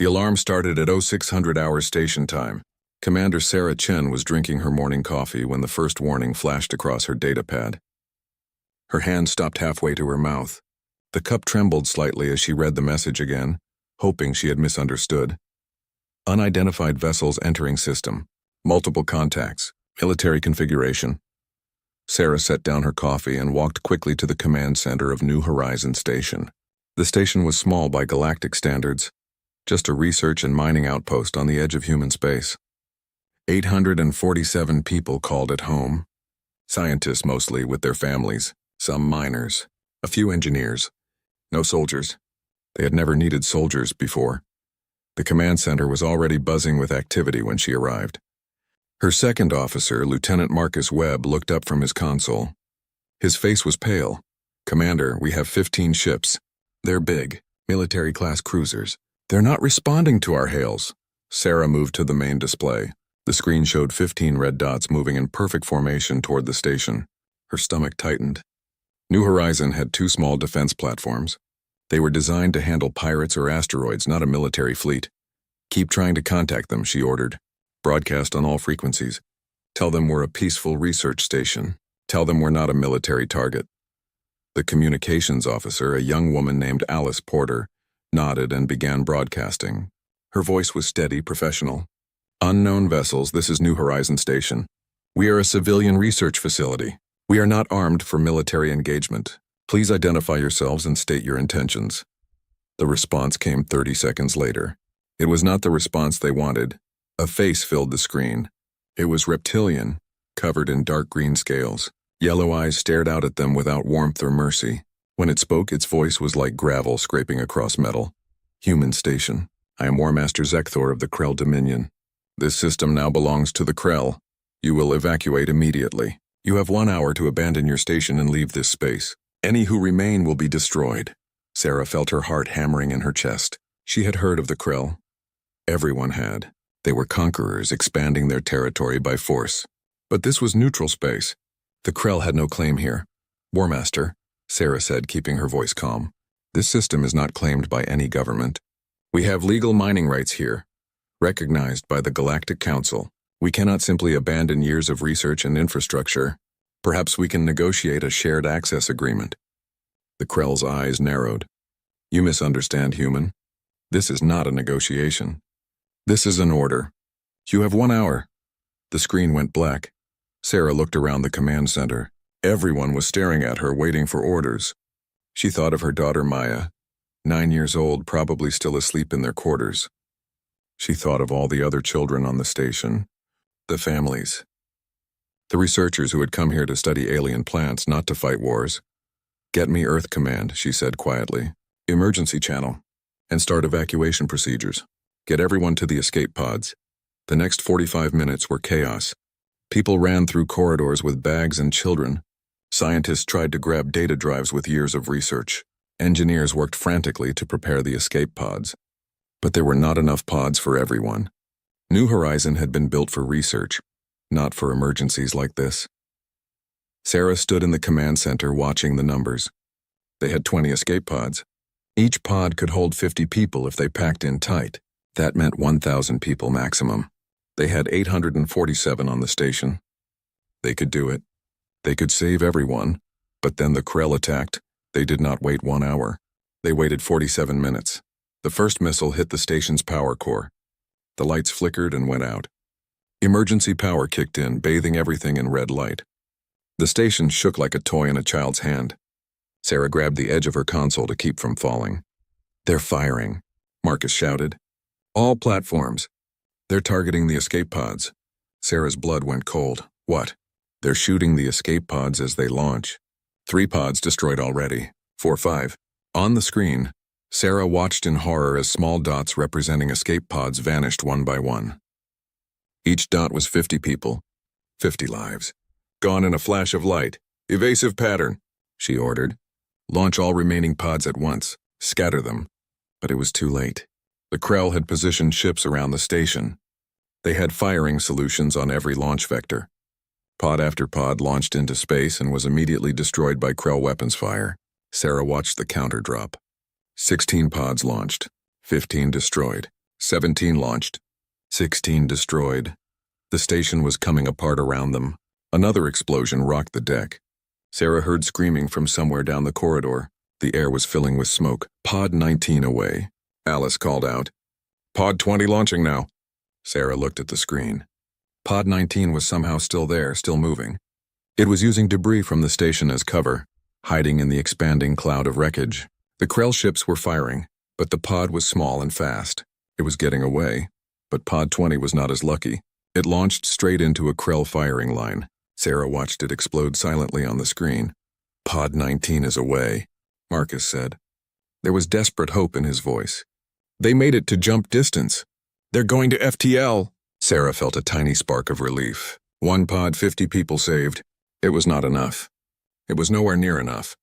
The alarm started at 0600 hours station time. Commander Sarah Chen was drinking her morning coffee when the first warning flashed across her datapad. Her hand stopped halfway to her mouth. The cup trembled slightly as she read the message again, hoping she had misunderstood. Unidentified vessels entering system. Multiple contacts. Military configuration. Sarah set down her coffee and walked quickly to the command center of New Horizon Station. The station was small by galactic standards, just a research and mining outpost on the edge of human space. 847 people called it home. Scientists mostly with their families, some miners, a few engineers. No soldiers. They had never needed soldiers before. The command center was already buzzing with activity when she arrived. Her second officer, Lieutenant Marcus Webb, looked up from his console. His face was pale. "Commander, we have 15 ships. They're big, military-class cruisers. They're not responding to our hails." Sarah moved to the main display. The screen showed 15 red dots moving in perfect formation toward the station. Her stomach tightened. New Horizon had 2 small defense platforms. They were designed to handle pirates or asteroids, not a military fleet. "Keep trying to contact them," she ordered. "Broadcast on all frequencies. Tell them we're a peaceful research station. Tell them we're not a military target." The communications officer, a young woman named Alice Porter, nodded and began broadcasting. Her voice was steady, professional. "Unknown vessels, this is New Horizon Station. We are a civilian research facility. We are not armed for military engagement. Please identify yourselves and state your intentions." The response came 30 seconds later. It was not the response they wanted. A face filled the screen. It was reptilian, covered in dark green scales. Yellow eyes stared out at them without warmth or mercy. When it spoke, its voice was like gravel scraping across metal. "Human Station. I am War Master Zekthor of the Krell Dominion. This system now belongs to the Krell. You will evacuate immediately. You have 1 hour to abandon your station and leave this space. Any who remain will be destroyed." Sarah felt her heart hammering in her chest. She had heard of the Krell. Everyone had. They were conquerors expanding their territory by force. But this was neutral space. The Krell had no claim here. "War Master," Sarah said, keeping her voice calm, "this system is not claimed by any government. We have legal mining rights here, recognized by the Galactic Council. We cannot simply abandon years of research and infrastructure. Perhaps we can negotiate a shared access agreement." The Krell's eyes narrowed. "You misunderstand, human. This is not a negotiation. This is an order. You have 1 hour." The screen went black. Sarah looked around the command center. Everyone was staring at her, waiting for orders. She thought of her daughter Maya, 9 years old, probably still asleep in their quarters. She thought of all the other children on the station, the families, the researchers who had come here to study alien plants, not to fight wars. "Get me Earth Command," she said quietly. "Emergency channel, and start evacuation procedures. Get everyone to the escape pods." The next 45 minutes were chaos. People ran through corridors with bags and children. Scientists tried to grab data drives with years of research. Engineers worked frantically to prepare the escape pods. But there were not enough pods for everyone. New Horizon had been built for research, not for emergencies like this. Sarah stood in the command center watching the numbers. They had 20 escape pods. Each pod could hold 50 people if they packed in tight. That meant 1,000 people maximum. They had 847 on the station. They could do it. They could save everyone. But then the Krell attacked. They did not wait 1 hour. They waited 47 minutes. The first missile hit the station's power core. The lights flickered and went out. Emergency power kicked in, bathing everything in red light. The station shook like a toy in a child's hand. Sarah grabbed the edge of her console to keep from falling. "They're firing," Marcus shouted. "All platforms. They're targeting the escape pods." Sarah's blood went cold. "What?" "They're shooting the escape pods as they launch. 3 pods destroyed already. 4, 5. On the screen, Sarah watched in horror as small dots representing escape pods vanished one by one. Each dot was 50 people, 50 lives. "Gone in a flash of light. Evasive pattern," she ordered. "Launch all remaining pods at once. Scatter them." But it was too late. The Krell had positioned ships around the station. They had firing solutions on every launch vector. Pod after pod launched into space and was immediately destroyed by Krell weapons fire. Sarah watched the counter drop. 16 pods launched, 15 destroyed. 17 launched. 16 destroyed. The station was coming apart around them. Another explosion rocked the deck. Sarah heard screaming from somewhere down the corridor. The air was filling with smoke. Pod 19 away. Alice called out. Pod 20 launching now. Sarah looked at the screen. Pod 19 was somehow still there, still moving. It was using debris from the station as cover, hiding in the expanding cloud of wreckage. The Krell ships were firing, but the pod was small and fast. It was getting away, but Pod 20 was not as lucky. It launched straight into a Krell firing line. Sarah watched it explode silently on the screen. Pod 19 is away, Marcus said. There was desperate hope in his voice. They made it to jump distance. They're going to FTL. Sarah felt a tiny spark of relief. One pod, 50 people saved. It was not enough. It was nowhere near enough,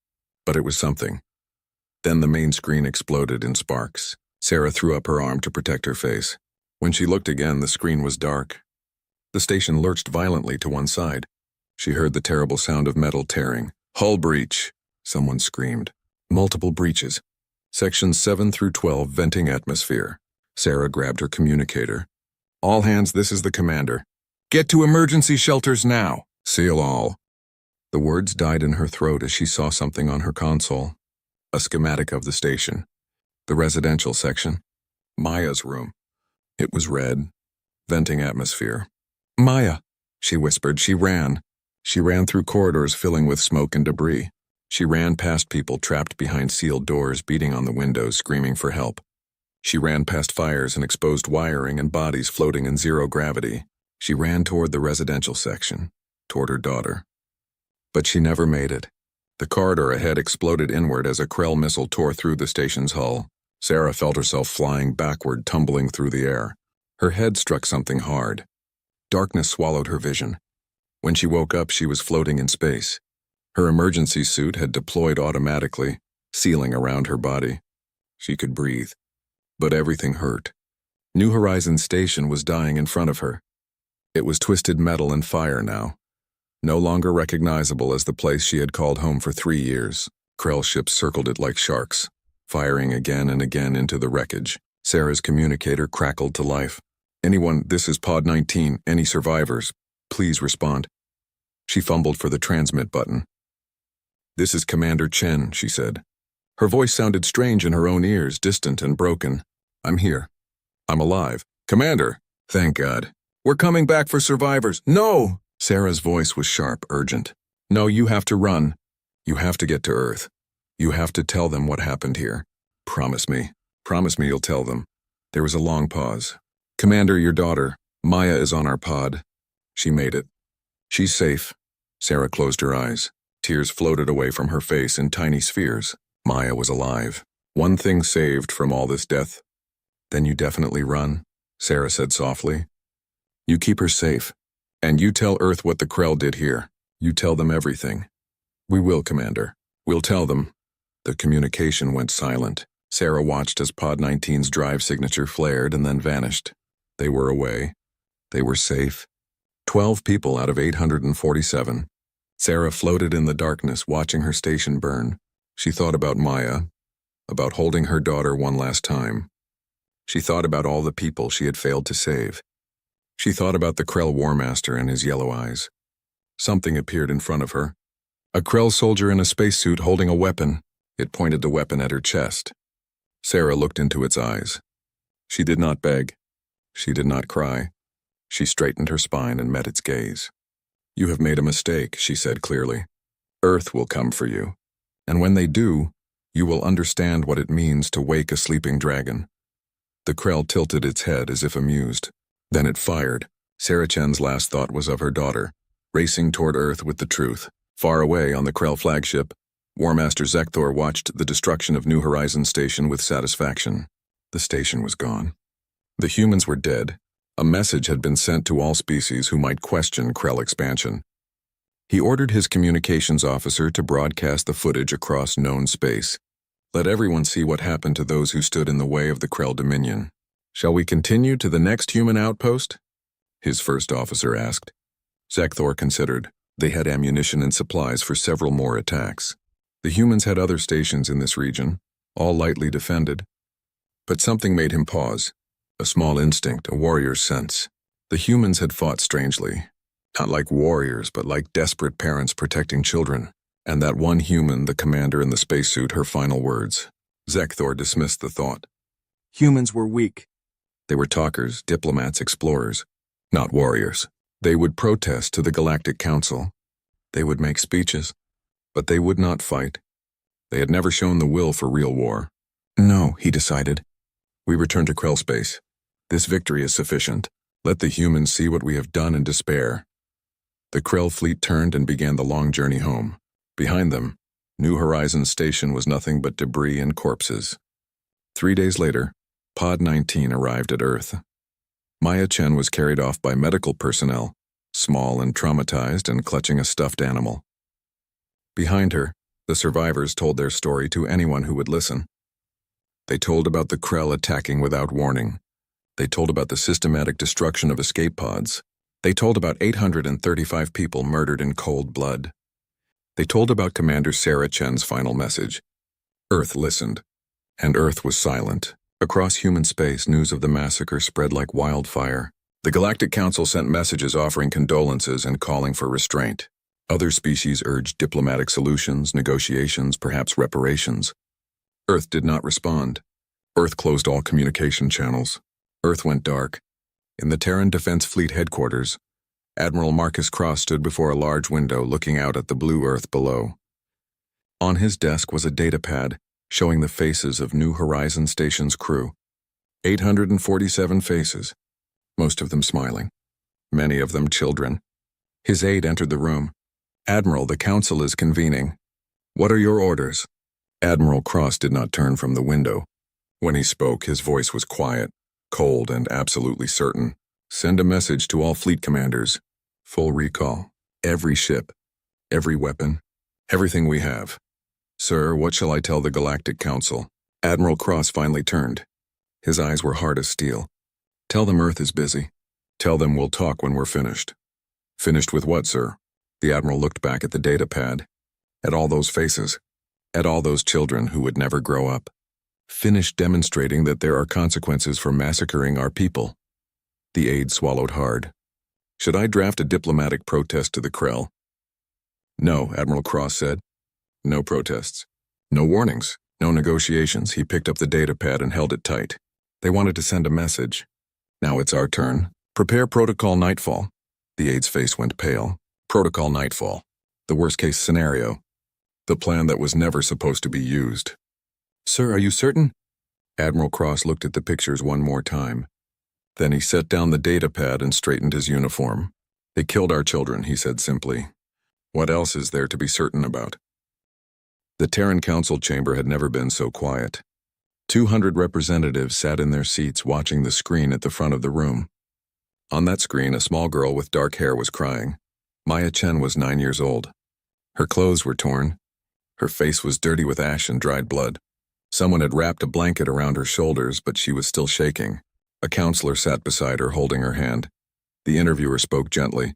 but it was something. Then the main screen exploded in sparks. Sarah threw up her arm to protect her face. When she looked again, the screen was dark. The station lurched violently to one side. She heard the terrible sound of metal tearing. Hull breach, someone screamed. Multiple breaches. Sections 7 through 12 venting atmosphere. Sarah grabbed her communicator. All hands, this is the commander. Get to emergency shelters now. Seal all. The words died in her throat as she saw something on her console. A schematic of the station. The residential section. Maya's room. It was red. Venting atmosphere. Maya, she whispered. She ran. She ran through corridors filling with smoke and debris. She ran past people trapped behind sealed doors, beating on the windows, screaming for help. She ran past fires and exposed wiring and bodies floating in zero gravity. She ran toward the residential section, toward her daughter. But she never made it. The corridor ahead exploded inward as a Krell missile tore through the station's hull. Sarah felt herself flying backward, tumbling through the air. Her head struck something hard. Darkness swallowed her vision. When she woke up, she was floating in space. Her emergency suit had deployed automatically, sealing around her body. She could breathe. But everything hurt. New Horizons Station was dying in front of her. It was twisted metal and fire now. No longer recognizable as the place she had called home for 3 years. Krell ships circled it like sharks, firing again and again into the wreckage. Sarah's communicator crackled to life. Anyone, this is Pod 19, any survivors, please respond. She fumbled for the transmit button. This is Commander Chen, she said. Her voice sounded strange in her own ears, distant and broken. I'm here. I'm alive. Commander! Thank God. We're coming back for survivors. No! Sarah's voice was sharp, urgent. No, you have to run. You have to get to Earth. You have to tell them what happened here. Promise me. Promise me you'll tell them. There was a long pause. Commander, your daughter, Maya is on our pod. She made it. She's safe. Sarah closed her eyes. Tears floated away from her face in tiny spheres. Maya was alive. One thing saved from all this death. Then you definitely run, Sarah said softly. You keep her safe. And you tell Earth what the Krell did here. You tell them everything. We will, Commander. We'll tell them. The communication went silent. Sarah watched as Pod 19's drive signature flared and then vanished. They were away. They were safe. 12 people out of 847. Sarah floated in the darkness, watching her station burn. She thought about Maya, about holding her daughter one last time. She thought about all the people she had failed to save. She thought about the Krell War Master and his yellow eyes. Something appeared in front of her. A Krell soldier in a spacesuit holding a weapon. It pointed the weapon at her chest. Sarah looked into its eyes. She did not beg. She did not cry. She straightened her spine and met its gaze. You have made a mistake, she said clearly. Earth will come for you. And when they do, you will understand what it means to wake a sleeping dragon. The Krell tilted its head as if amused. Then it fired. Sarah Chen's last thought was of her daughter, racing toward Earth with the truth. Far away on the Krell flagship, War Master Zekthor watched the destruction of New Horizons Station with satisfaction. The station was gone. The humans were dead. A message had been sent to all species who might question Krell expansion. He ordered his communications officer to broadcast the footage across known space. Let everyone see what happened to those who stood in the way of the Krell Dominion. Shall we continue to the next human outpost? His first officer asked. Zekthor considered. They had ammunition and supplies for several more attacks. The humans had other stations in this region, all lightly defended. But something made him pause. A small instinct, a warrior's sense. The humans had fought strangely. Not like warriors, but like desperate parents protecting children. And that one human, the commander in the spacesuit, her final words. Zekthor dismissed the thought. Humans were weak. They were talkers, diplomats, explorers. Not warriors. They would protest to the Galactic Council. They would make speeches. But they would not fight. They had never shown the will for real war. No, he decided. We return to Krell space. This victory is sufficient. Let the humans see what we have done in despair. The Krell fleet turned and began the long journey home. Behind them, New Horizons Station was nothing but debris and corpses. 3 days later, Pod 19 arrived at Earth. Maya Chen was carried off by medical personnel, small and traumatized and clutching a stuffed animal. Behind her, the survivors told their story to anyone who would listen. They told about the Krell attacking without warning. They told about the systematic destruction of escape pods. They told about 835 people murdered in cold blood. They told about Commander Sarah Chen's final message. Earth listened, and Earth was silent. Across human space, news of the massacre spread like wildfire. The Galactic Council sent messages offering condolences and calling for restraint. Other species urged diplomatic solutions, negotiations, perhaps reparations. Earth did not respond. Earth closed all communication channels. Earth went dark. In the Terran Defense Fleet headquarters, Admiral Marcus Cross stood before a large window looking out at the blue Earth below. On his desk was a datapad showing the faces of New Horizons Station's crew. 847 faces, most of them smiling, many of them children. His aide entered the room. Admiral, the council is convening. What are your orders? Admiral Cross did not turn from the window. When he spoke, his voice was quiet, cold, and absolutely certain. Send a message to all fleet commanders. Full recall. Every ship. Every weapon. Everything we have. Sir, what shall I tell the Galactic Council? Admiral Cross finally turned. His eyes were hard as steel. Tell them Earth is busy. Tell them we'll talk when we're finished. Finished with what, sir? The Admiral looked back at the datapad. At all those faces. At all those children who would never grow up. Finished demonstrating that there are consequences for massacring our people. The aide swallowed hard. Should I draft a diplomatic protest to the Krell? No, Admiral Cross said. No protests. No warnings. No negotiations. He picked up the datapad and held it tight. They wanted to send a message. Now it's our turn. Prepare Protocol Nightfall. The aide's face went pale. Protocol Nightfall. The worst-case scenario. The plan that was never supposed to be used. Sir, are you certain? Admiral Cross looked at the pictures one more time. Then he set down the datapad and straightened his uniform. They killed our children, he said simply. What else is there to be certain about? The Terran Council chamber had never been so quiet. 200 representatives sat in their seats watching the screen at the front of the room. On that screen, a small girl with dark hair was crying. Maya Chen was 9 years old. Her clothes were torn. Her face was dirty with ash and dried blood. Someone had wrapped a blanket around her shoulders, but she was still shaking. A counselor sat beside her, holding her hand. The interviewer spoke gently.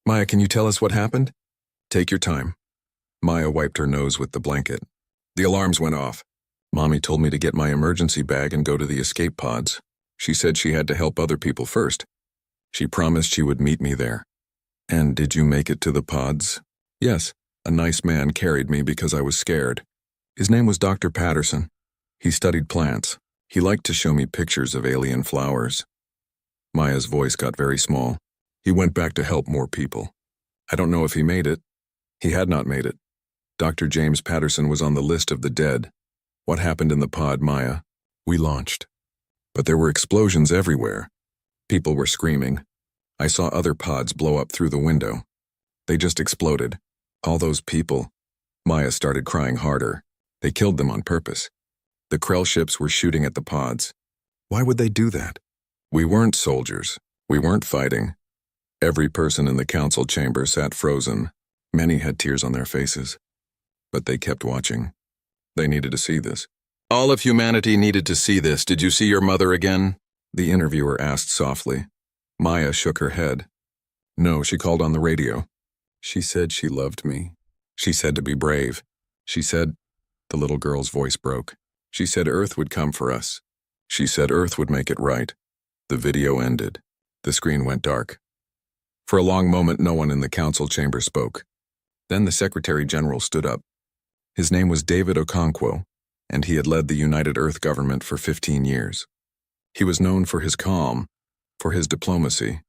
Maya, can you tell us what happened? Take your time. Maya wiped her nose with the blanket. The alarms went off. Mommy told me to get my emergency bag and go to the escape pods. She said she had to help other people first. She promised she would meet me there. And did you make it to the pods? Yes. A nice man carried me because I was scared. His name was Dr. Patterson. He studied plants. He liked to show me pictures of alien flowers. Maya's voice got very small. He went back to help more people. I don't know if he made it. He had not made it. Dr. James Patterson was on the list of the dead. What happened in the pod, Maya? We launched. But there were explosions everywhere. People were screaming. I saw other pods blow up through the window. They just exploded. All those people. Maya started crying harder. They killed them on purpose. The Krell ships were shooting at the pods. Why would they do that? We weren't soldiers. We weren't fighting. Every person in the council chamber sat frozen. Many had tears on their faces. But they kept watching. They needed to see this. All of humanity needed to see this. Did you see your mother again? The interviewer asked softly. Maya shook her head. No, she called on the radio. She said she loved me. She said to be brave. She said, the little girl's voice broke. She said Earth would come for us. She said Earth would make it right. The video ended. The screen went dark. For a long moment, no one in the council chamber spoke. Then the Secretary General stood up. His name was David Okonkwo, and he had led the United Earth government for 15 years. He was known for his calm, for his diplomacy,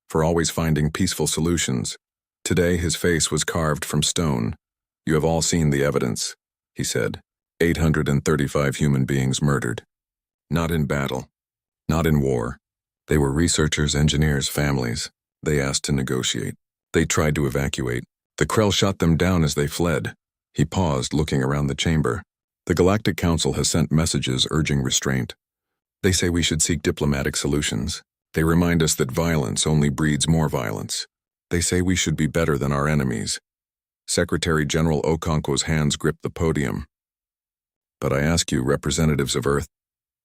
for always finding peaceful solutions. Today, his face was carved from stone. "You have all seen the evidence," he said. 835 human beings murdered. Not in battle, not in war. They were researchers, engineers, families. They asked to negotiate. They tried to evacuate. The Krell shot them down as they fled. He paused, looking around the chamber. "The Galactic Council has sent messages urging restraint. They say we should seek diplomatic solutions. They remind us that violence only breeds more violence. They say we should be better than our enemies." Secretary General Okonkwo's hands gripped the podium. "But I ask you, representatives of Earth,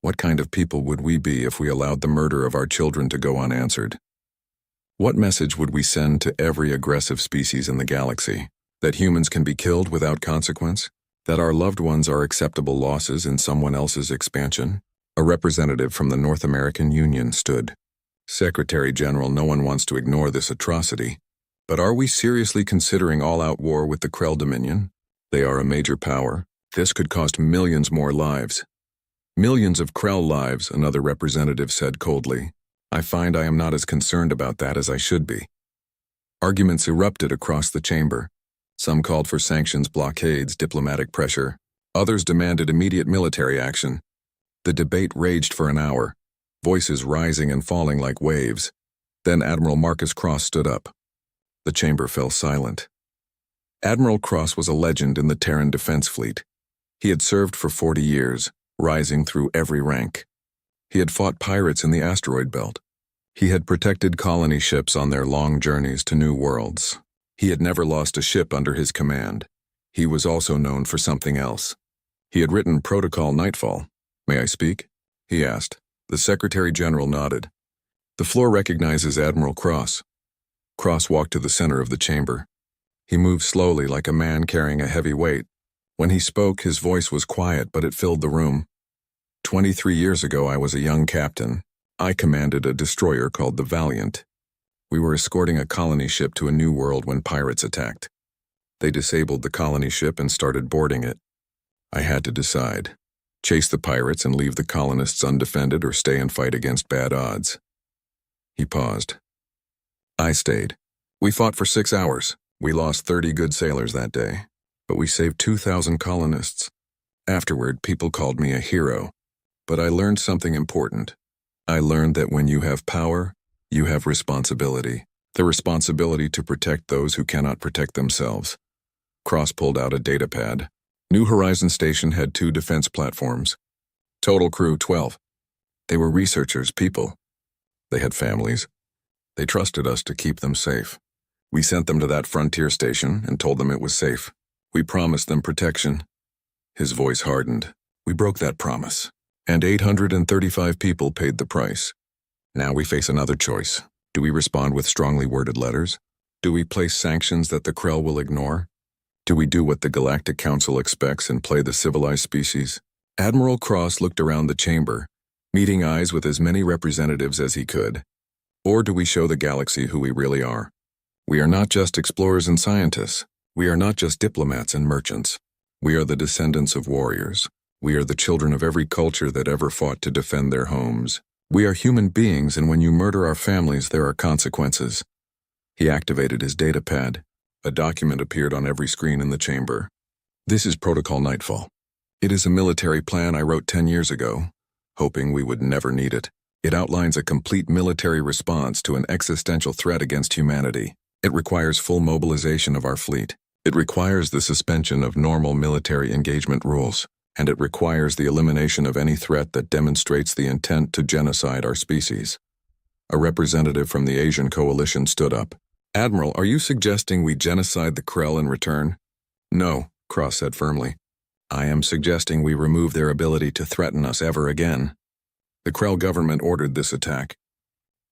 what kind of people would we be if we allowed the murder of our children to go unanswered? What message would we send to every aggressive species in the galaxy? That humans can be killed without consequence? That our loved ones are acceptable losses in someone else's expansion?" A representative from the North American Union stood. "Secretary General, no one wants to ignore this atrocity. But are we seriously considering all-out war with the Krell Dominion? They are a major power. This could cost millions more lives." "Millions of Krell lives," another representative said coldly. "I find I am not as concerned about that as I should be." Arguments erupted across the chamber. Some called for sanctions, blockades, diplomatic pressure. Others demanded immediate military action. The debate raged for an hour, voices rising and falling like waves. Then Admiral Marcus Cross stood up. The chamber fell silent. Admiral Cross was a legend in the Terran Defense Fleet. He had served for 40 years, rising through every rank. He had fought pirates in the asteroid belt. He had protected colony ships on their long journeys to new worlds. He had never lost a ship under his command. He was also known for something else. He had written Protocol Nightfall. "May I speak?" he asked. The Secretary General nodded. "The floor recognizes Admiral Cross." Cross walked to the center of the chamber. He moved slowly like a man carrying a heavy weight. When he spoke, his voice was quiet, but it filled the room. 23 years ago, I was a young captain. I commanded a destroyer called the Valiant. We were escorting a colony ship to a new world when pirates attacked. They disabled the colony ship and started boarding it. I had to decide. Chase the pirates and leave the colonists undefended, or stay and fight against bad odds. He paused. I stayed. We fought for 6 hours. We lost 30 good sailors that day, but we saved 2,000 colonists. Afterward, people called me a hero. But I learned something important. I learned that when you have power, you have responsibility. The responsibility to protect those who cannot protect themselves. Cross pulled out a data pad. New Horizon Station had 2 defense platforms. Total crew 12. They were researchers, people. They had families. They trusted us to keep them safe. We sent them to that frontier station and told them it was safe. We promised them protection. His voice hardened. We broke that promise. And 835 people paid the price. Now we face another choice. Do we respond with strongly worded letters? Do we place sanctions that the Krell will ignore? Do we do what the Galactic Council expects and play the civilized species? Admiral Cross looked around the chamber, meeting eyes with as many representatives as he could. Or do we show the galaxy who we really are? We are not just explorers and scientists. We are not just diplomats and merchants. We are the descendants of warriors. We are the children of every culture that ever fought to defend their homes. We are human beings, and when you murder our families, there are consequences. He activated his data pad. A document appeared on every screen in the chamber. This is Protocol Nightfall. It is a military plan I wrote 10 years ago, hoping we would never need it. It outlines a complete military response to an existential threat against humanity. It requires full mobilization of our fleet. It requires the suspension of normal military engagement rules. And it requires the elimination of any threat that demonstrates the intent to genocide our species. A representative from the Asian coalition stood up. Admiral, are you suggesting we genocide the Krell in return? No, Cross said firmly. I am suggesting we remove their ability to threaten us ever again. The Krell government ordered this attack.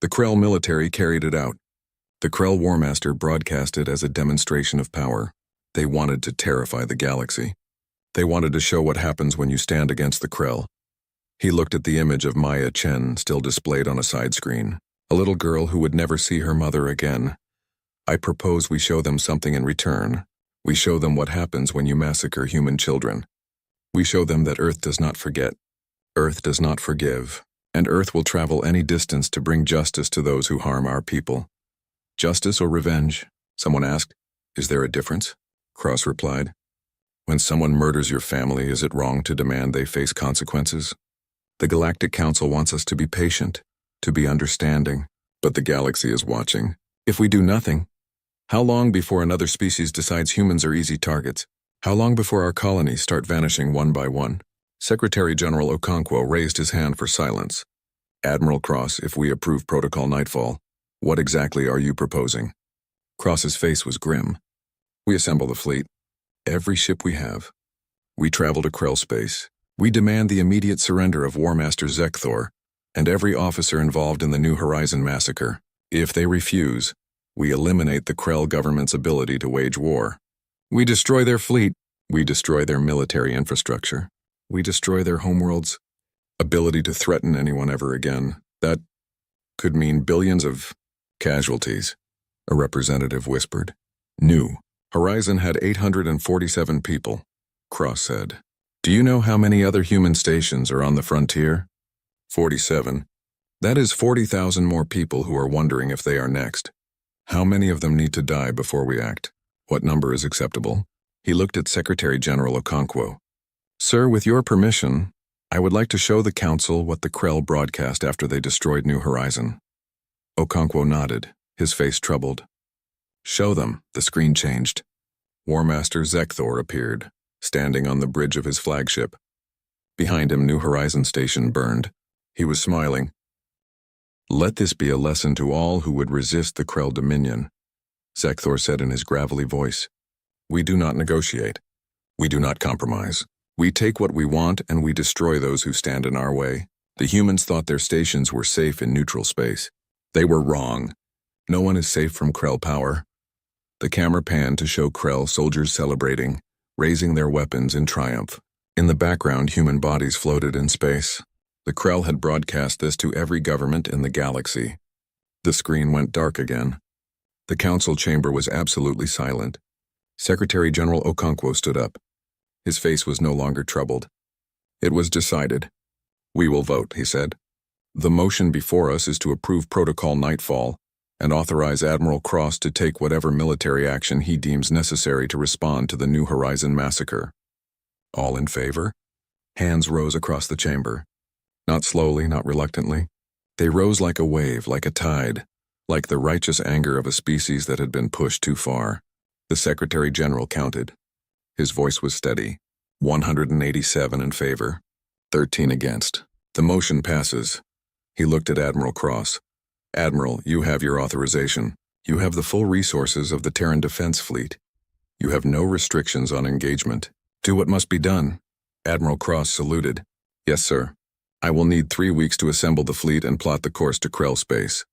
The Krell military carried it out. The Krell War Master broadcast it as a demonstration of power. They wanted to terrify the galaxy. They wanted to show what happens when you stand against the Krell. He looked at the image of Maya Chen still displayed on a side screen, a little girl who would never see her mother again. I propose we show them something in return. We show them what happens when you massacre human children. We show them that Earth does not forget, Earth does not forgive, and Earth will travel any distance to bring justice to those who harm our people. Justice or revenge? Someone asked. Is there a difference? Cross replied. When someone murders your family, is it wrong to demand they face consequences? The Galactic Council wants us to be patient, to be understanding, but the galaxy is watching. If we do nothing, how long before another species decides humans are easy targets? How long before our colonies start vanishing one by one? Secretary General Okonkwo raised his hand for silence. Admiral Cross, if we approve Protocol Nightfall, what exactly are you proposing? Cross's face was grim. We assemble the fleet. Every ship we have. We travel to Krell space. We demand the immediate surrender of War Master Zekthor and every officer involved in the New Horizon massacre. If they refuse, we eliminate the Krell government's ability to wage war. We destroy their fleet. We destroy their military infrastructure. We destroy their homeworld's ability to threaten anyone ever again. That could mean billions of casualties, a representative whispered. New Horizon had 847 people, Cross said. Do you know how many other human stations are on the frontier? 47. That is 40,000 more people who are wondering if they are next. How many of them need to die before we act? What number is acceptable? He looked at Secretary General Okonkwo. Sir, with your permission, I would like to show the Council what the Krell broadcast after they destroyed New Horizon. Okonkwo nodded, his face troubled. Show them. The screen changed. War Master Zekthor appeared, standing on the bridge of his flagship. Behind him, New Horizon Station burned. He was smiling. Let this be a lesson to all who would resist the Krell dominion, Zekthor said in his gravelly voice. We do not negotiate. We do not compromise. We take what we want and we destroy those who stand in our way. The humans thought their stations were safe in neutral space. They were wrong. No one is safe from Krell power. The camera panned to show Krell soldiers celebrating, raising their weapons in triumph. In the background, human bodies floated in space. The Krell had broadcast this to every government in the galaxy. The screen went dark again. The council chamber was absolutely silent. Secretary General Okonkwo stood up. His face was no longer troubled. It was decided. We will vote, he said. The motion before us is to approve Protocol Nightfall and authorize Admiral Cross to take whatever military action he deems necessary to respond to the New Horizon massacre. All in favor? Hands rose across the chamber. Not slowly, not reluctantly. They rose like a wave, like a tide, like the righteous anger of a species that had been pushed too far. The Secretary General counted. His voice was steady. 187 in favor, 13 against. The motion passes. He looked at Admiral Cross. Admiral, you have your authorization. You have the full resources of the Terran Defense Fleet. You have no restrictions on engagement. Do what must be done. Admiral Cross saluted. Yes, sir. I will need 3 weeks to assemble the fleet and plot the course to Krell space.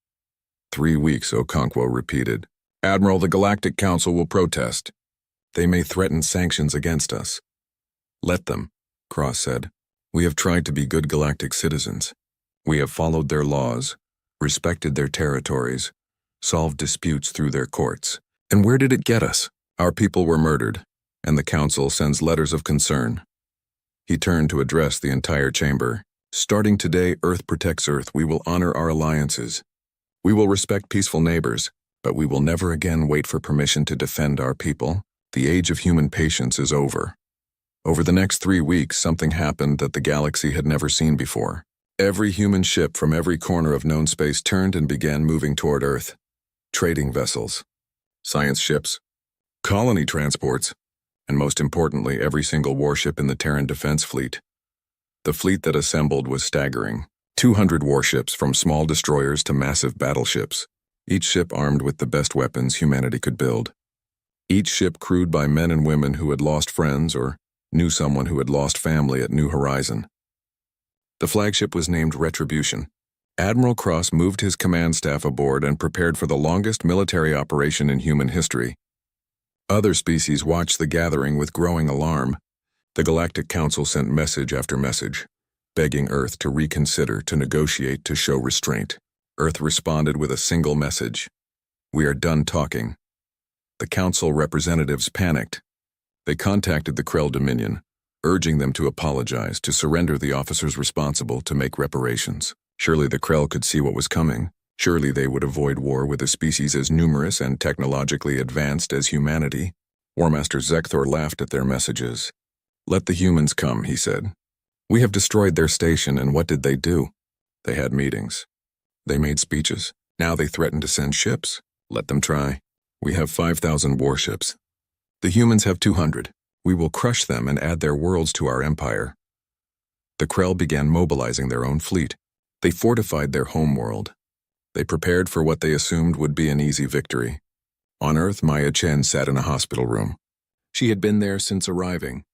3 weeks, Okonkwo repeated. Admiral, the Galactic Council will protest. They may threaten sanctions against us. Let them, Cross said. We have tried to be good galactic citizens. We have followed their laws, respected their territories, solved disputes through their courts. And where did it get us? Our people were murdered, and the Council sends letters of concern. He turned to address the entire chamber. Starting today, Earth protects Earth. We will honor our alliances. We will respect peaceful neighbors, but we will never again wait for permission to defend our people. The age of human patience is over. Over the next 3 weeks, something happened that the galaxy had never seen before. Every human ship from every corner of known space turned and began moving toward Earth. Trading vessels, science ships, colony transports, and most importantly, every single warship in the Terran Defense Fleet. The fleet that assembled was staggering. 200 warships from small destroyers to massive battleships, each ship armed with the best weapons humanity could build. Each ship crewed by men and women who had lost friends or knew someone who had lost family at New Horizon. The flagship was named Retribution. Admiral Cross moved his command staff aboard and prepared for the longest military operation in human history. Other species watched the gathering with growing alarm. The Galactic Council sent message after message. begging Earth to reconsider, to negotiate, to show restraint. Earth responded with a single message: "We are done talking." The council representatives panicked. They contacted the Krell Dominion, urging them to apologize, to surrender the officers responsible, to make reparations. Surely the Krell could see what was coming. Surely they would avoid war with a species as numerous and technologically advanced as humanity. War Master Zekthor laughed at their messages. "Let the humans come," he said. "We have destroyed their station, and what did they do? They had meetings. They made speeches. Now they threaten to send ships. Let them try. We have 5,000 warships. The humans have 200. We will crush them and add their worlds to our empire." The Krell began mobilizing their own fleet. They fortified their homeworld. They prepared for what they assumed would be an easy victory. On Earth, Maya Chen sat in a hospital room. She had been there since arriving.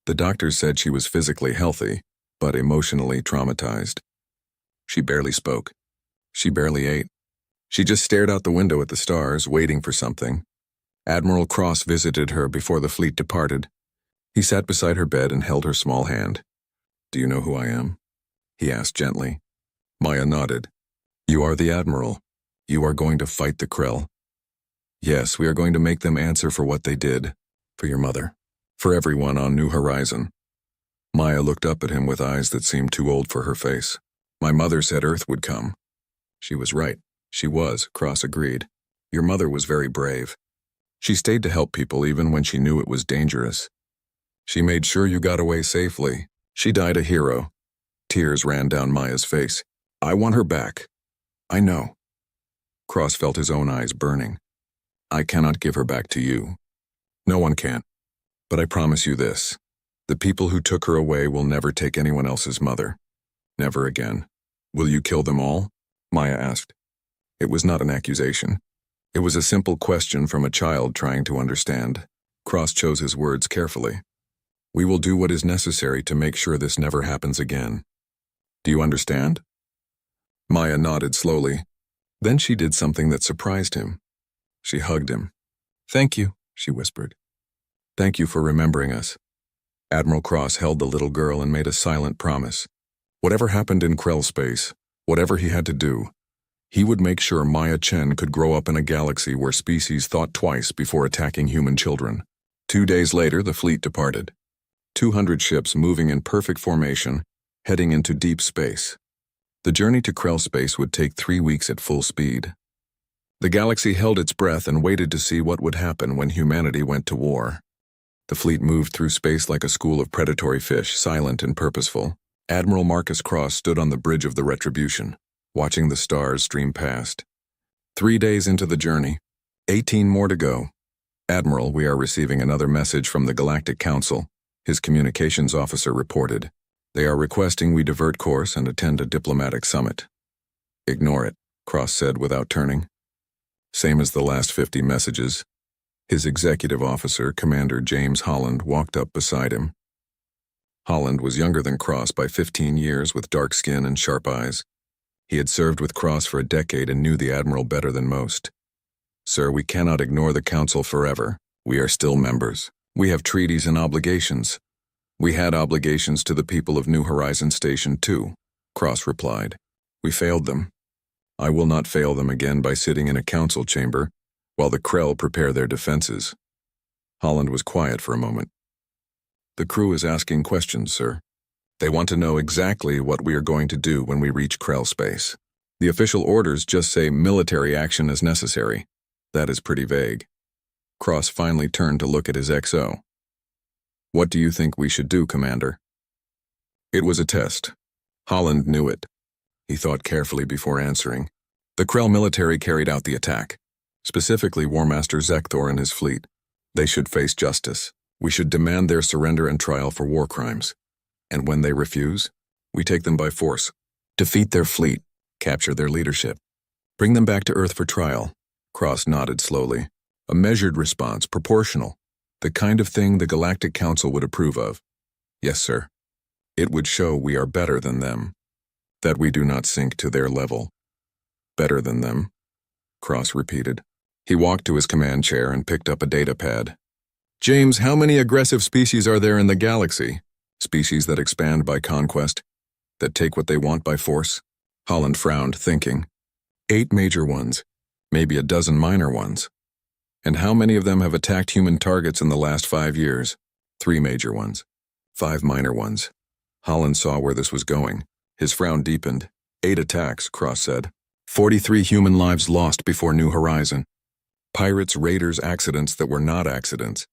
The doctors said she was physically healthy, but emotionally traumatized. She barely spoke. She barely ate. She just stared out the window at the stars, waiting for something. Admiral Cross visited her before the fleet departed. He sat beside her bed and held her small hand. "Do you know who I am?" he asked gently. Maya nodded. "You are the Admiral. You are going to fight the Krell." "Yes, we are going to make them answer for what they did. For your mother. For everyone on New Horizon." Maya looked up at him with eyes that seemed too old for her face. "My mother said Earth would come." She was right. She was, Cross agreed. "Your mother was very brave. She stayed to help people even when she knew it was dangerous. She made sure you got away safely. She died a hero." Tears ran down Maya's face. "I want her back." "I know." Cross felt his own eyes burning. "I cannot give her back to you. No one can. But I promise you this. The people who took her away will never take anyone else's mother. Never again." "Will you kill them all?" Maya asked. It was not an accusation. It was a simple question from a child trying to understand. Cross chose his words carefully. "We will do what is necessary to make sure this never happens again. Do you understand?" Maya nodded slowly. Then she did something that surprised him. She hugged him. "Thank you," she whispered. "Thank you for remembering us." Admiral Cross held the little girl and made a silent promise. Whatever happened in Krell space, whatever he had to do, he would make sure Maya Chen could grow up in a galaxy where species thought twice before attacking human children. 2 days later, the fleet departed. 200 ships moving in perfect formation, heading into deep space. The journey to Krell space would take 3 weeks at full speed. The galaxy held its breath and waited to see what would happen when humanity went to war. The fleet moved through space like a school of predatory fish, silent and purposeful. Admiral Marcus Cross stood on the bridge of the Retribution, watching the stars stream past. 3 days into the journey, 18 more to go. "Admiral, we are receiving another message from the Galactic Council," his communications officer reported. "They are requesting we divert course and attend a diplomatic summit." "Ignore it," Cross said without turning. Same as the last 50 messages. His executive officer, Commander James Holland, walked up beside him. Holland was younger than Cross by 15 years, with dark skin and sharp eyes. He had served with Cross for a decade and knew the Admiral better than most. "Sir, we cannot ignore the Council forever. We are still members. We have treaties and obligations." "We had obligations to the people of New Horizon Station too," Cross replied. "We failed them. I will not fail them again by sitting in a council chamber while the Krell prepare their defenses." Holland was quiet for a moment. "The crew is asking questions, sir. They want to know exactly what we are going to do when we reach Krell space. The official orders just say military action is necessary. That is pretty vague." Cross finally turned to look at his XO. "What do you think we should do, Commander?" It was a test. Holland knew it. He thought carefully before answering. The Krell military carried out the attack, specifically War Master Zekthor and his fleet. They should face justice. We should demand their surrender and trial for war crimes. And when they refuse, we take them by force, defeat their fleet, capture their leadership, bring them back to Earth for trial. Cross nodded slowly. A measured response, proportional. The kind of thing the Galactic Council would approve of. "Yes, sir. It would show we are better than them, that we do not sink to their level." "Better than them," Cross repeated. He walked to his command chair and picked up a data pad. "James, how many aggressive species are there in the galaxy? Species that expand by conquest?" that take what they want by force? Holland frowned, thinking. 8 major ones, maybe a dozen minor ones. And how many of them have attacked human targets in the last 5 years? 3 major ones, 5 minor ones. Holland saw where this was going. His frown deepened. 8 attacks, Cross said. 43 human lives lost before New Horizon. Pirates, raiders, accidents that were not accidents.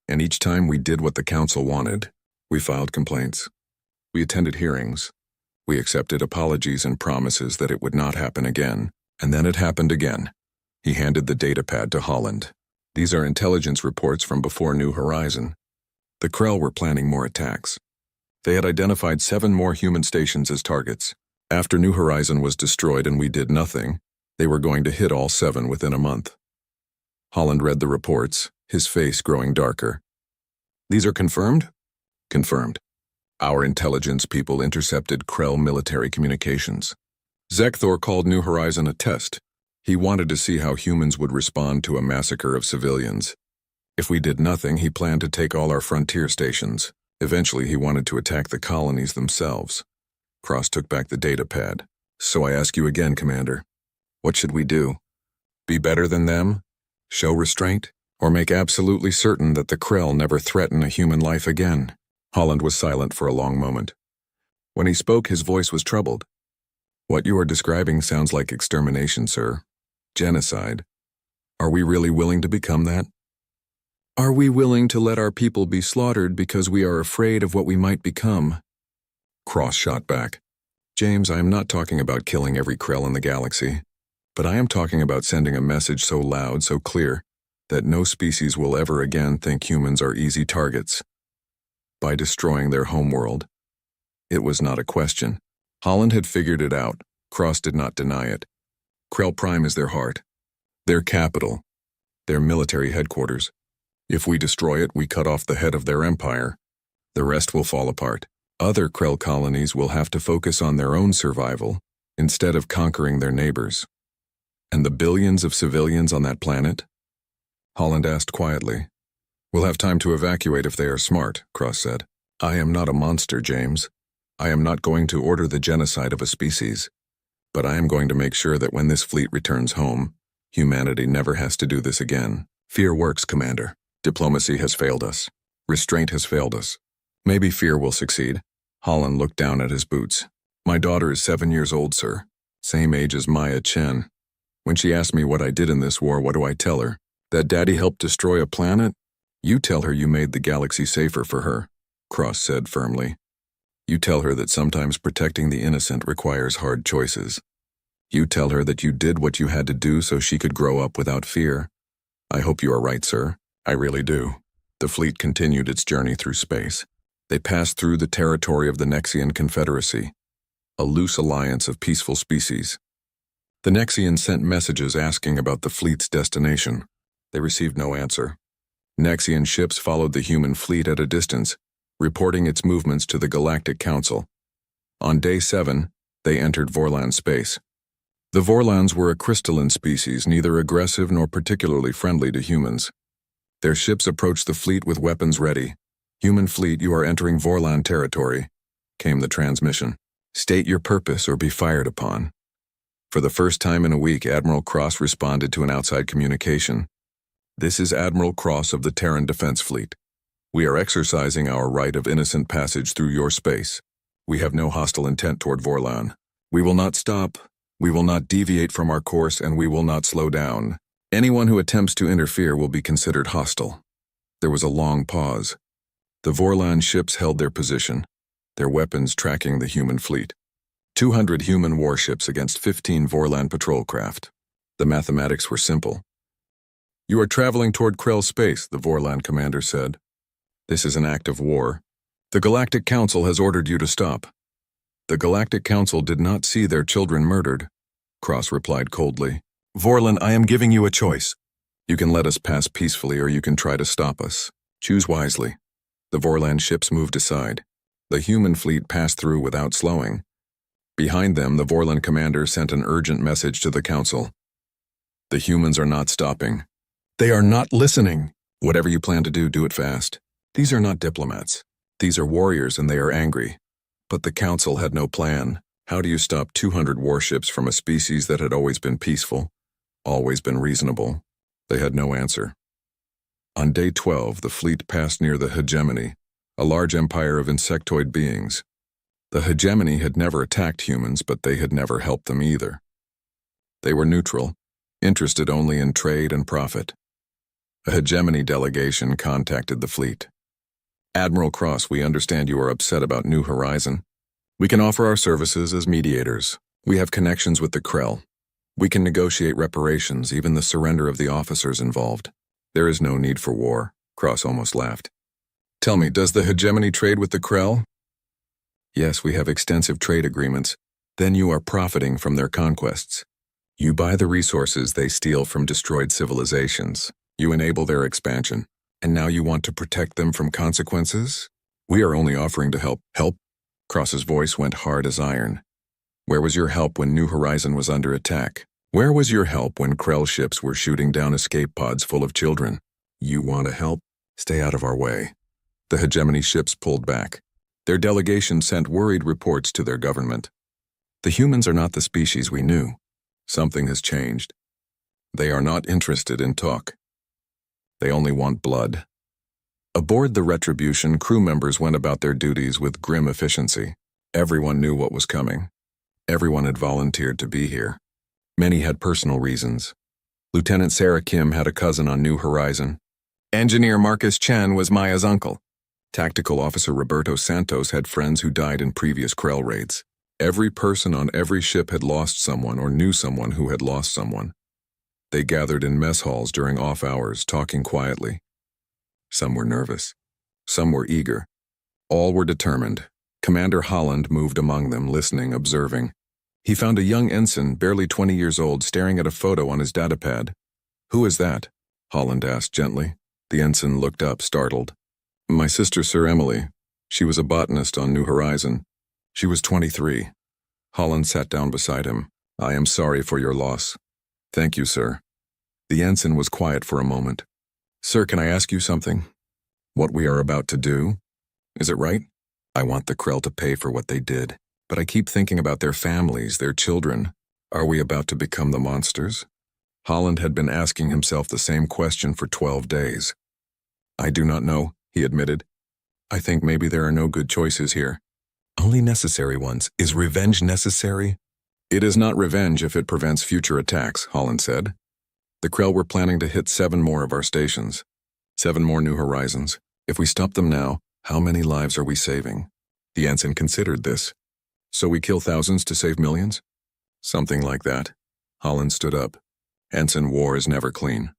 And each time we did what the council wanted. We filed complaints. We attended hearings. We accepted apologies and promises that it would not happen again. And then it happened again. He handed the datapad to Holland. These are intelligence reports from before New Horizon. The Krell were planning more attacks. They had identified 7 more human stations as targets. After New Horizon was destroyed and we did nothing, they were going to hit all 7 within a month. Holland read the reports, his face growing darker. These are confirmed? Confirmed. Our intelligence people intercepted Krell military communications. Zekthor called New Horizon a test. He wanted to see how humans would respond to a massacre of civilians. If we did nothing, he planned to take all our frontier stations. Eventually, he wanted to attack the colonies themselves. Cross took back the datapad. So I ask you again, Commander. What should we do? Be better than them? Show restraint? Or make absolutely certain that the Krell never threaten a human life again? Holland was silent for a long moment. When he spoke, his voice was troubled. What you are describing sounds like extermination, sir. Genocide. Are we really willing to become that? Are we willing to let our people be slaughtered because we are afraid of what we might become? Cross shot back. James, I am not talking about killing every Krell in the galaxy, but I am talking about sending a message so loud, so clear, that no species will ever again think humans are easy targets. By destroying their homeworld. It was not a question. Holland had figured it out. Cross did not deny it. Krell Prime is their heart, their capital, their military headquarters. If we destroy it, we cut off the head of their empire. The rest will fall apart. Other Krell colonies will have to focus on their own survival instead of conquering their neighbors. And the billions of civilians on that planet? Holland asked quietly. We'll have time to evacuate if they are smart, Cross said. I am not a monster, James. I am not going to order the genocide of a species. But I am going to make sure that when this fleet returns home, humanity never has to do this again. Fear works, Commander. Diplomacy has failed us. Restraint has failed us. Maybe fear will succeed. Holland looked down at his boots. My daughter is 7 years old, sir. Same age as Maya Chen. When she asks me what I did in this war, what do I tell her? That Daddy helped destroy a planet? You tell her you made the galaxy safer for her, Cross said firmly. You tell her that sometimes protecting the innocent requires hard choices. You tell her that you did what you had to do so she could grow up without fear. I hope you are right, sir. I really do. The fleet continued its journey through space. They passed through the territory of the Nexian Confederacy, a loose alliance of peaceful species. The Nexians sent messages asking about the fleet's destination. They received no answer. Nexian ships followed the human fleet at a distance, reporting its movements to the Galactic Council. On day 7, they entered Vorlan space. The Vorlans were a crystalline species, neither aggressive nor particularly friendly to humans. Their ships approached the fleet with weapons ready. Human fleet, you are entering Vorlan territory, came the transmission. State your purpose or be fired upon. For the first time in a week, Admiral Cross responded to an outside communication. This is Admiral Cross of the Terran Defense Fleet. We are exercising our right of innocent passage through your space. We have no hostile intent toward Vorlan. We will not stop, we will not deviate from our course, and we will not slow down. Anyone who attempts to interfere will be considered hostile. There was a long pause. The Vorlan ships held their position, their weapons tracking the human fleet. 200 human warships against 15 Vorlan patrol craft. The mathematics were simple. You are traveling toward Krell space, the Vorlan commander said. This is an act of war. The Galactic Council has ordered you to stop. The Galactic Council did not see their children murdered, Cross replied coldly. Vorlan, I am giving you a choice. You can let us pass peacefully or you can try to stop us. Choose wisely. The Vorlan ships moved aside. The human fleet passed through without slowing. Behind them, the Vorlan commander sent an urgent message to the Council. The humans are not stopping. They are not listening. Whatever you plan to do, do it fast. These are not diplomats. These are warriors and they are angry. But the Council had no plan. How do you stop 200 warships from a species that had always been peaceful, always been reasonable? They had no answer. On day 12, the fleet passed near the hegemony, a large empire of insectoid beings. The hegemony had never attacked humans, but they had never helped them either. They were neutral, interested only in trade and profit. A hegemony delegation contacted the fleet. Admiral Cross, we understand you are upset about New Horizon. We can offer our services as mediators. We have connections with the Krell. We can negotiate reparations, even the surrender of the officers involved. There is no need for war. Cross almost laughed. Tell me, does the hegemony trade with the Krell? Yes, we have extensive trade agreements. Then you are profiting from their conquests. You buy the resources they steal from destroyed civilizations. You enable their expansion. And now you want to protect them from consequences? We are only offering to help. Help? Cross's voice went hard as iron. Where was your help when New Horizon was under attack? Where was your help when Krell ships were shooting down escape pods full of children? You want to help? Stay out of our way. The hegemony ships pulled back. Their delegation sent worried reports to their government. The humans are not the species we knew. Something has changed. They are not interested in talk. They only want blood. Aboard the Retribution, crew members went about their duties with grim efficiency. Everyone knew what was coming. Everyone had volunteered to be here. Many had personal reasons. Lieutenant Sarah Kim had a cousin on New Horizon. Engineer Marcus Chen was Maya's uncle. Tactical Officer Roberto Santos had friends who died in previous Krell raids. Every person on every ship had lost someone or knew someone who had lost someone. They gathered in mess halls during off hours, talking quietly. Some were nervous. Some were eager. All were determined. Commander Holland moved among them, listening, observing. He found a young ensign, barely 20 years old, staring at a photo on his datapad. Who is that? Holland asked gently. The ensign looked up, startled. My sister, Sir Emily. She was a botanist on New Horizon. She was 23. Holland sat down beside him. I am sorry for your loss. Thank you, sir. The ensign was quiet for a moment. Sir, can I ask you something? What we are about to do? Is it right? I want the Krell to pay for what they did, but I keep thinking about their families, their children. Are we about to become the monsters? Holland had been asking himself the same question for 12 days. I do not know, he admitted. I think maybe there are no good choices here. Only necessary ones. Is revenge necessary? It is not revenge if it prevents future attacks, Holland said. The Krell were planning to hit 7 more of our stations. 7 more New Horizons. If we stop them now, how many lives are we saving? The ensign considered this. So we kill thousands to save millions? Something like that. Holland stood up. Ensign, war is never clean.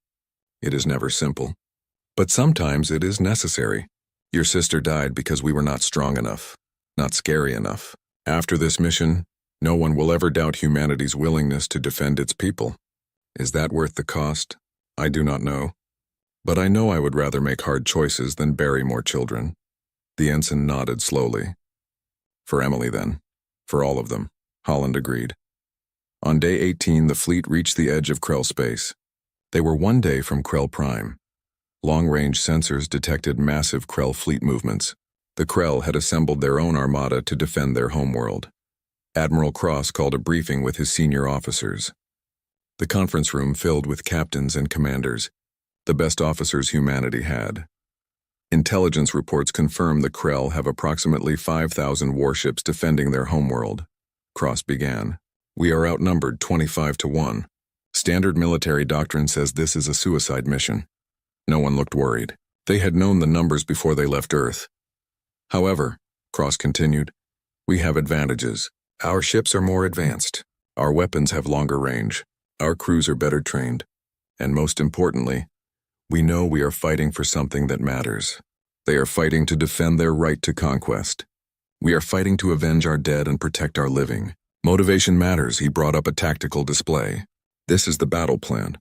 It is never simple. But sometimes it is necessary. Your sister died because we were not strong enough, not scary enough. After this mission, no one will ever doubt humanity's willingness to defend its people. Is that worth the cost? I do not know. But I know I would rather make hard choices than bury more children. The ensign nodded slowly. For Emily, then. For all of them, Holland agreed. On day 18, the fleet reached the edge of Krell space. They were 1 day from Krell Prime. Long-range sensors detected massive Krell fleet movements. The Krell had assembled their own armada to defend their homeworld. Admiral Cross called a briefing with his senior officers. The conference room filled with captains and commanders, the best officers humanity had. Intelligence reports confirm the Krell have approximately 5,000 warships defending their homeworld. Cross began. We are outnumbered 25 to 1. Standard military doctrine says this is a suicide mission. No one looked worried. They had known the numbers before they left Earth. However, Cross continued, we have advantages. Our ships are more advanced. Our weapons have longer range. Our crews are better trained. And most importantly, we know we are fighting for something that matters. They are fighting to defend their right to conquest. We are fighting to avenge our dead and protect our living. Motivation matters. He brought up a tactical display. This is the battle plan.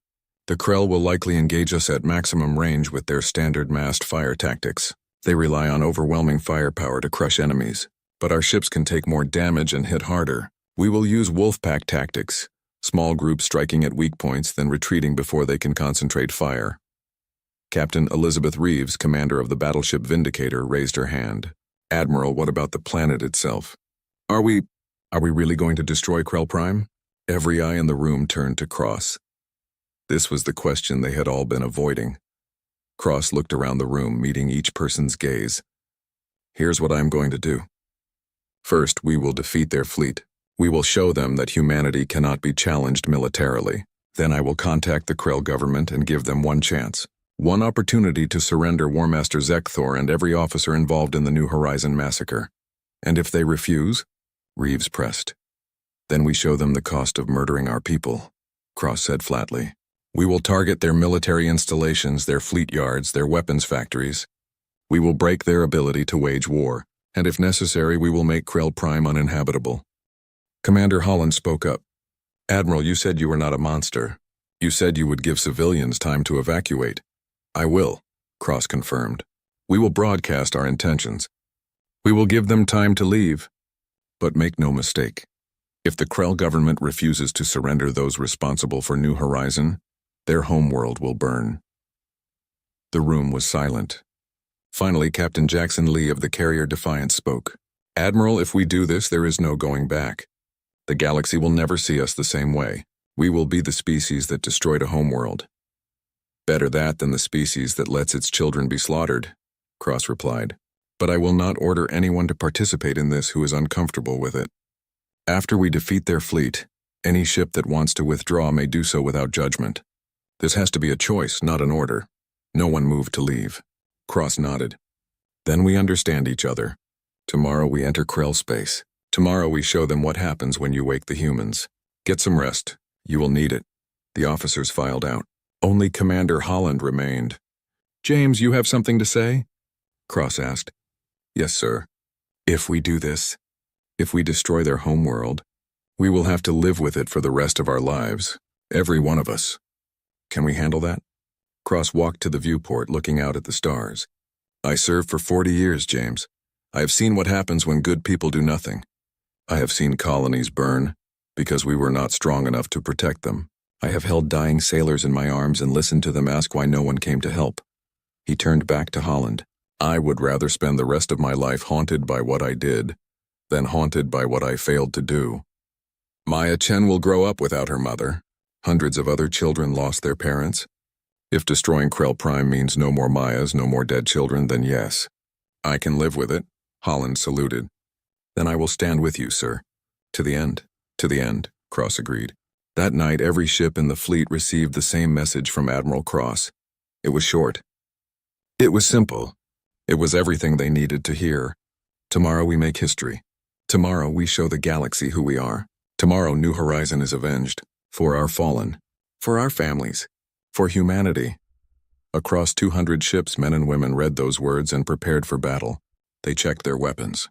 The Krell will likely engage us at maximum range with their standard massed fire tactics. They rely on overwhelming firepower to crush enemies. But our ships can take more damage and hit harder. We will use wolfpack tactics, small groups striking at weak points, then retreating before they can concentrate fire. Captain Elizabeth Reeves, commander of the battleship Vindicator, raised her hand. Admiral, what about the planet itself? Are we really going to destroy Krell Prime? Every eye in the room turned to Cross. This was the question they had all been avoiding. Cross looked around the room, meeting each person's gaze. Here's what I'm going to do. First, we will defeat their fleet. We will show them that humanity cannot be challenged militarily. Then I will contact the Krell government and give them one chance. One opportunity to surrender War Master Zekthor and every officer involved in the New Horizon massacre. And if they refuse, Reeves pressed. Then we show them the cost of murdering our people, Cross said flatly. We will target their military installations, their fleet yards, their weapons factories. We will break their ability to wage war, and if necessary, we will make Krell Prime uninhabitable. Commander Holland spoke up. Admiral, you said you were not a monster. You said you would give civilians time to evacuate. I will, Cross confirmed. We will broadcast our intentions. We will give them time to leave. But make no mistake. If the Krell government refuses to surrender those responsible for New Horizon, their homeworld will burn. The room was silent. Finally, Captain Jackson Lee of the carrier Defiance spoke. Admiral, if we do this, there is no going back. The galaxy will never see us the same way. We will be the species that destroyed a homeworld. Better that than the species that lets its children be slaughtered, Cross replied. But I will not order anyone to participate in this who is uncomfortable with it. After we defeat their fleet, any ship that wants to withdraw may do so without judgment. This has to be a choice, not an order. No one moved to leave. Cross nodded. Then we understand each other. Tomorrow we enter Krell space. Tomorrow we show them what happens when you wake the humans. Get some rest. You will need it. The officers filed out. Only Commander Holland remained. James, you have something to say? Cross asked. Yes, sir. If we do this, if we destroy their homeworld, we will have to live with it for the rest of our lives. Every one of us. Can we handle that? Cross walked to the viewport, looking out at the stars. I served for 40 years, James. I have seen what happens when good people do nothing. I have seen colonies burn because we were not strong enough to protect them. I have held dying sailors in my arms and listened to them ask why no one came to help. He turned back to Holland. I would rather spend the rest of my life haunted by what I did than haunted by what I failed to do. Maya Chen will grow up without her mother. Hundreds of other children lost their parents. If destroying Krell Prime means no more Mayas, no more dead children, then yes. I can live with it, Holland saluted. Then I will stand with you, sir. To the end. To the end, Cross agreed. That night, every ship in the fleet received the same message from Admiral Cross. It was short. It was simple. It was everything they needed to hear. Tomorrow we make history. Tomorrow we show the galaxy who we are. Tomorrow New Horizon is avenged. For our fallen. For our families. For humanity. Across 200 ships, men and women read those words and prepared for battle. They checked their weapons.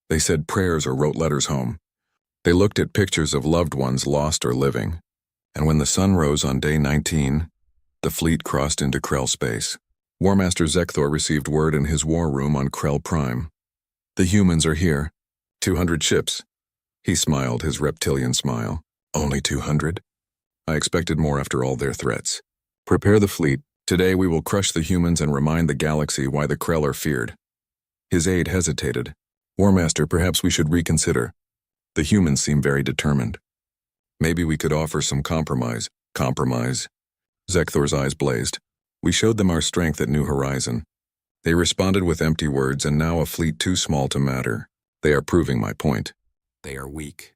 They said prayers or wrote letters home. They looked at pictures of loved ones lost or living. And when the sun rose on day 19, the fleet crossed into Krell space. War Master Zekthor received word in his war room on Krell Prime. The humans are here. 200 ships. He smiled his reptilian smile. Only 200? I expected more after all their threats. Prepare the fleet. Today we will crush the humans and remind the galaxy why the Krell are feared. His aide hesitated. War Master, perhaps we should reconsider. The humans seem very determined. Maybe we could offer some compromise. Compromise? Zekthor's eyes blazed. We showed them our strength at New Horizon. They responded with empty words, and now a fleet too small to matter. They are proving my point. They are weak.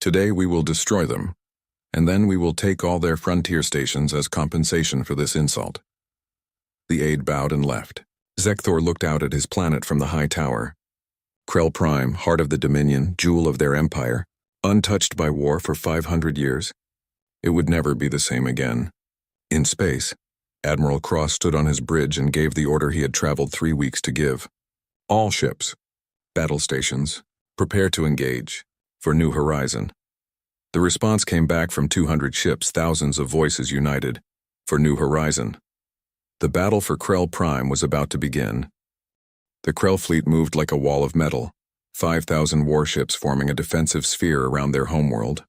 Today we will destroy them, and then we will take all their frontier stations as compensation for this insult. The aide bowed and left. Zekthor looked out at his planet from the high tower. Krell Prime, heart of the Dominion, jewel of their empire, untouched by war for 500 years. It would never be the same again. In space, Admiral Cross stood on his bridge and gave the order he had traveled 3 weeks to give. All ships, battle stations, prepare to engage, for New Horizon. The response came back from 200 ships, thousands of voices united, for New Horizon. The battle for Krell Prime was about to begin. The Krell fleet moved like a wall of metal, 5,000 warships forming a defensive sphere around their homeworld.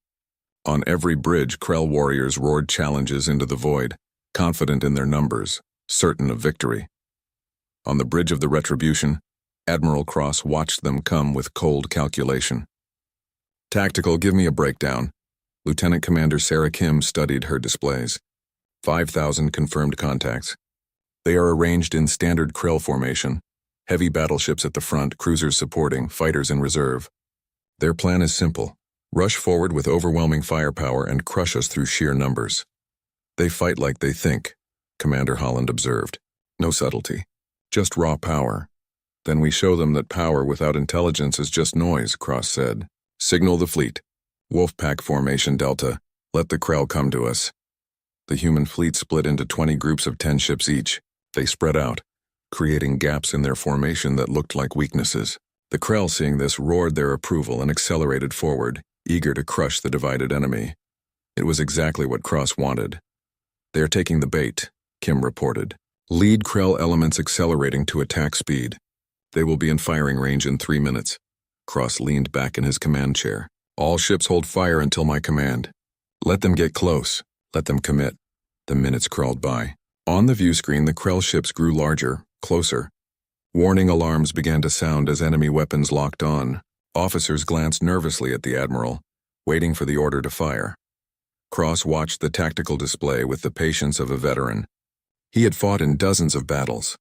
On every bridge, Krell warriors roared challenges into the void, confident in their numbers, certain of victory. On the bridge of the Retribution, Admiral Cross watched them come with cold calculation. Tactical, give me a breakdown. Lieutenant Commander Sarah Kim studied her displays. 5,000 confirmed contacts. They are arranged in standard Krell formation. Heavy battleships at the front, cruisers supporting, fighters in reserve. Their plan is simple. Rush forward with overwhelming firepower and crush us through sheer numbers. They fight like they think, Commander Holland observed. No subtlety. Just raw power. Then we show them that power without intelligence is just noise, Cross said. Signal the fleet. Wolfpack formation Delta. Let the Krell come to us. The human fleet split into 20 groups of 10 ships each. They spread out, creating gaps in their formation that looked like weaknesses. The Krell, seeing this, roared their approval and accelerated forward, eager to crush the divided enemy. It was exactly what Cross wanted. They are taking the bait, Kim reported. Lead Krell elements accelerating to attack speed. They will be in firing range in 3 minutes. Cross leaned back in his command chair. All ships hold fire until my command. Let them get close. Let them commit. The minutes crawled by. On the view screen, the Krell ships grew larger, closer. Warning alarms began to sound as enemy weapons locked on. Officers glanced nervously at the Admiral, waiting for the order to fire. Cross watched the tactical display with the patience of a veteran. He had fought in dozens of battles.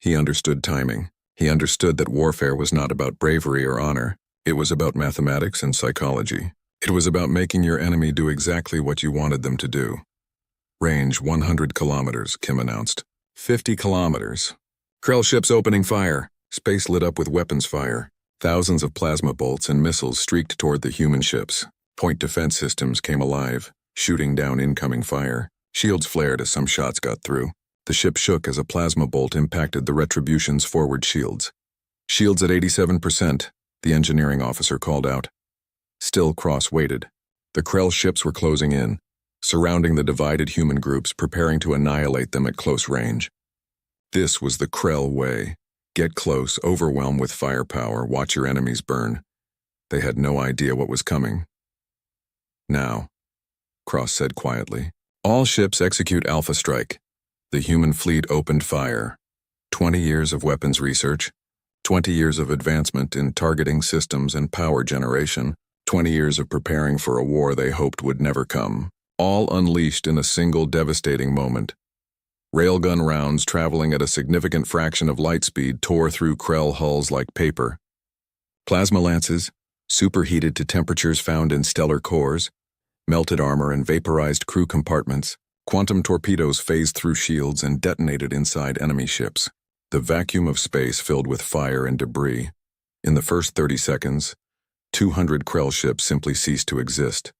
He understood timing. He understood that warfare was not about bravery or honor. It was about mathematics and psychology. It was about making your enemy do exactly what you wanted them to do. Range 100 kilometers, Kim announced. 50 kilometers. Krell ships opening fire. Space lit up with weapons fire. Thousands of plasma bolts and missiles streaked toward the human ships. Point defense systems came alive, shooting down incoming fire. Shields flared as some shots got through. The ship shook as a plasma bolt impacted the Retribution's forward shields. Shields at 87%, the engineering officer called out. Still, Cross waited. The Krell ships were closing in, surrounding the divided human groups, preparing to annihilate them at close range. This was the Krell way. Get close, overwhelm with firepower, watch your enemies burn. They had no idea what was coming. Now, Cross said quietly, all ships execute Alpha Strike. The human fleet opened fire. 20 years of weapons research, 20 years of advancement in targeting systems and power generation, 20 years of preparing for a war they hoped would never come, all unleashed in a single devastating moment. Railgun rounds traveling at a significant fraction of light speed tore through Krell hulls like paper. Plasma lances, superheated to temperatures found in stellar cores, melted armor and vaporized crew compartments, quantum torpedoes phased through shields and detonated inside enemy ships. The vacuum of space filled with fire and debris. In the first 30 seconds, 200 Krell ships simply ceased to exist.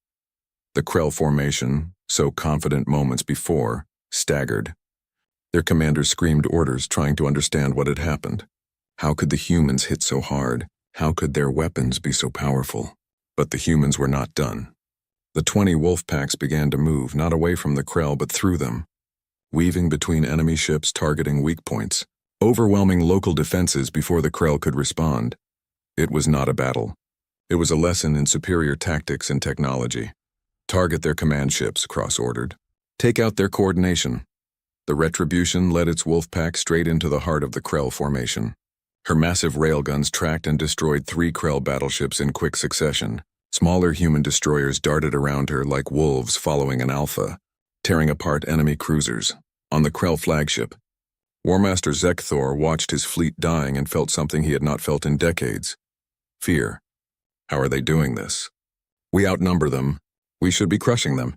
The Krell formation, so confident moments before, staggered. Their commanders screamed orders, trying to understand what had happened. How could the humans hit so hard? How could their weapons be so powerful? But the humans were not done. The 20 wolf packs began to move, not away from the Krell but through them, weaving between enemy ships, targeting weak points, overwhelming local defenses before the Krell could respond. It was not a battle. It was a lesson in superior tactics and technology. Target their command ships, Cross ordered. Take out their coordination. The Retribution led its wolf pack straight into the heart of the Krell formation. Her massive railguns tracked and destroyed 3 Krell battleships in quick succession. Smaller human destroyers darted around her like wolves following an alpha, tearing apart enemy cruisers. On the Krell flagship, War Master Zekthor watched his fleet dying and felt something he had not felt in decades. Fear. How are they doing this? We outnumber them. We should be crushing them.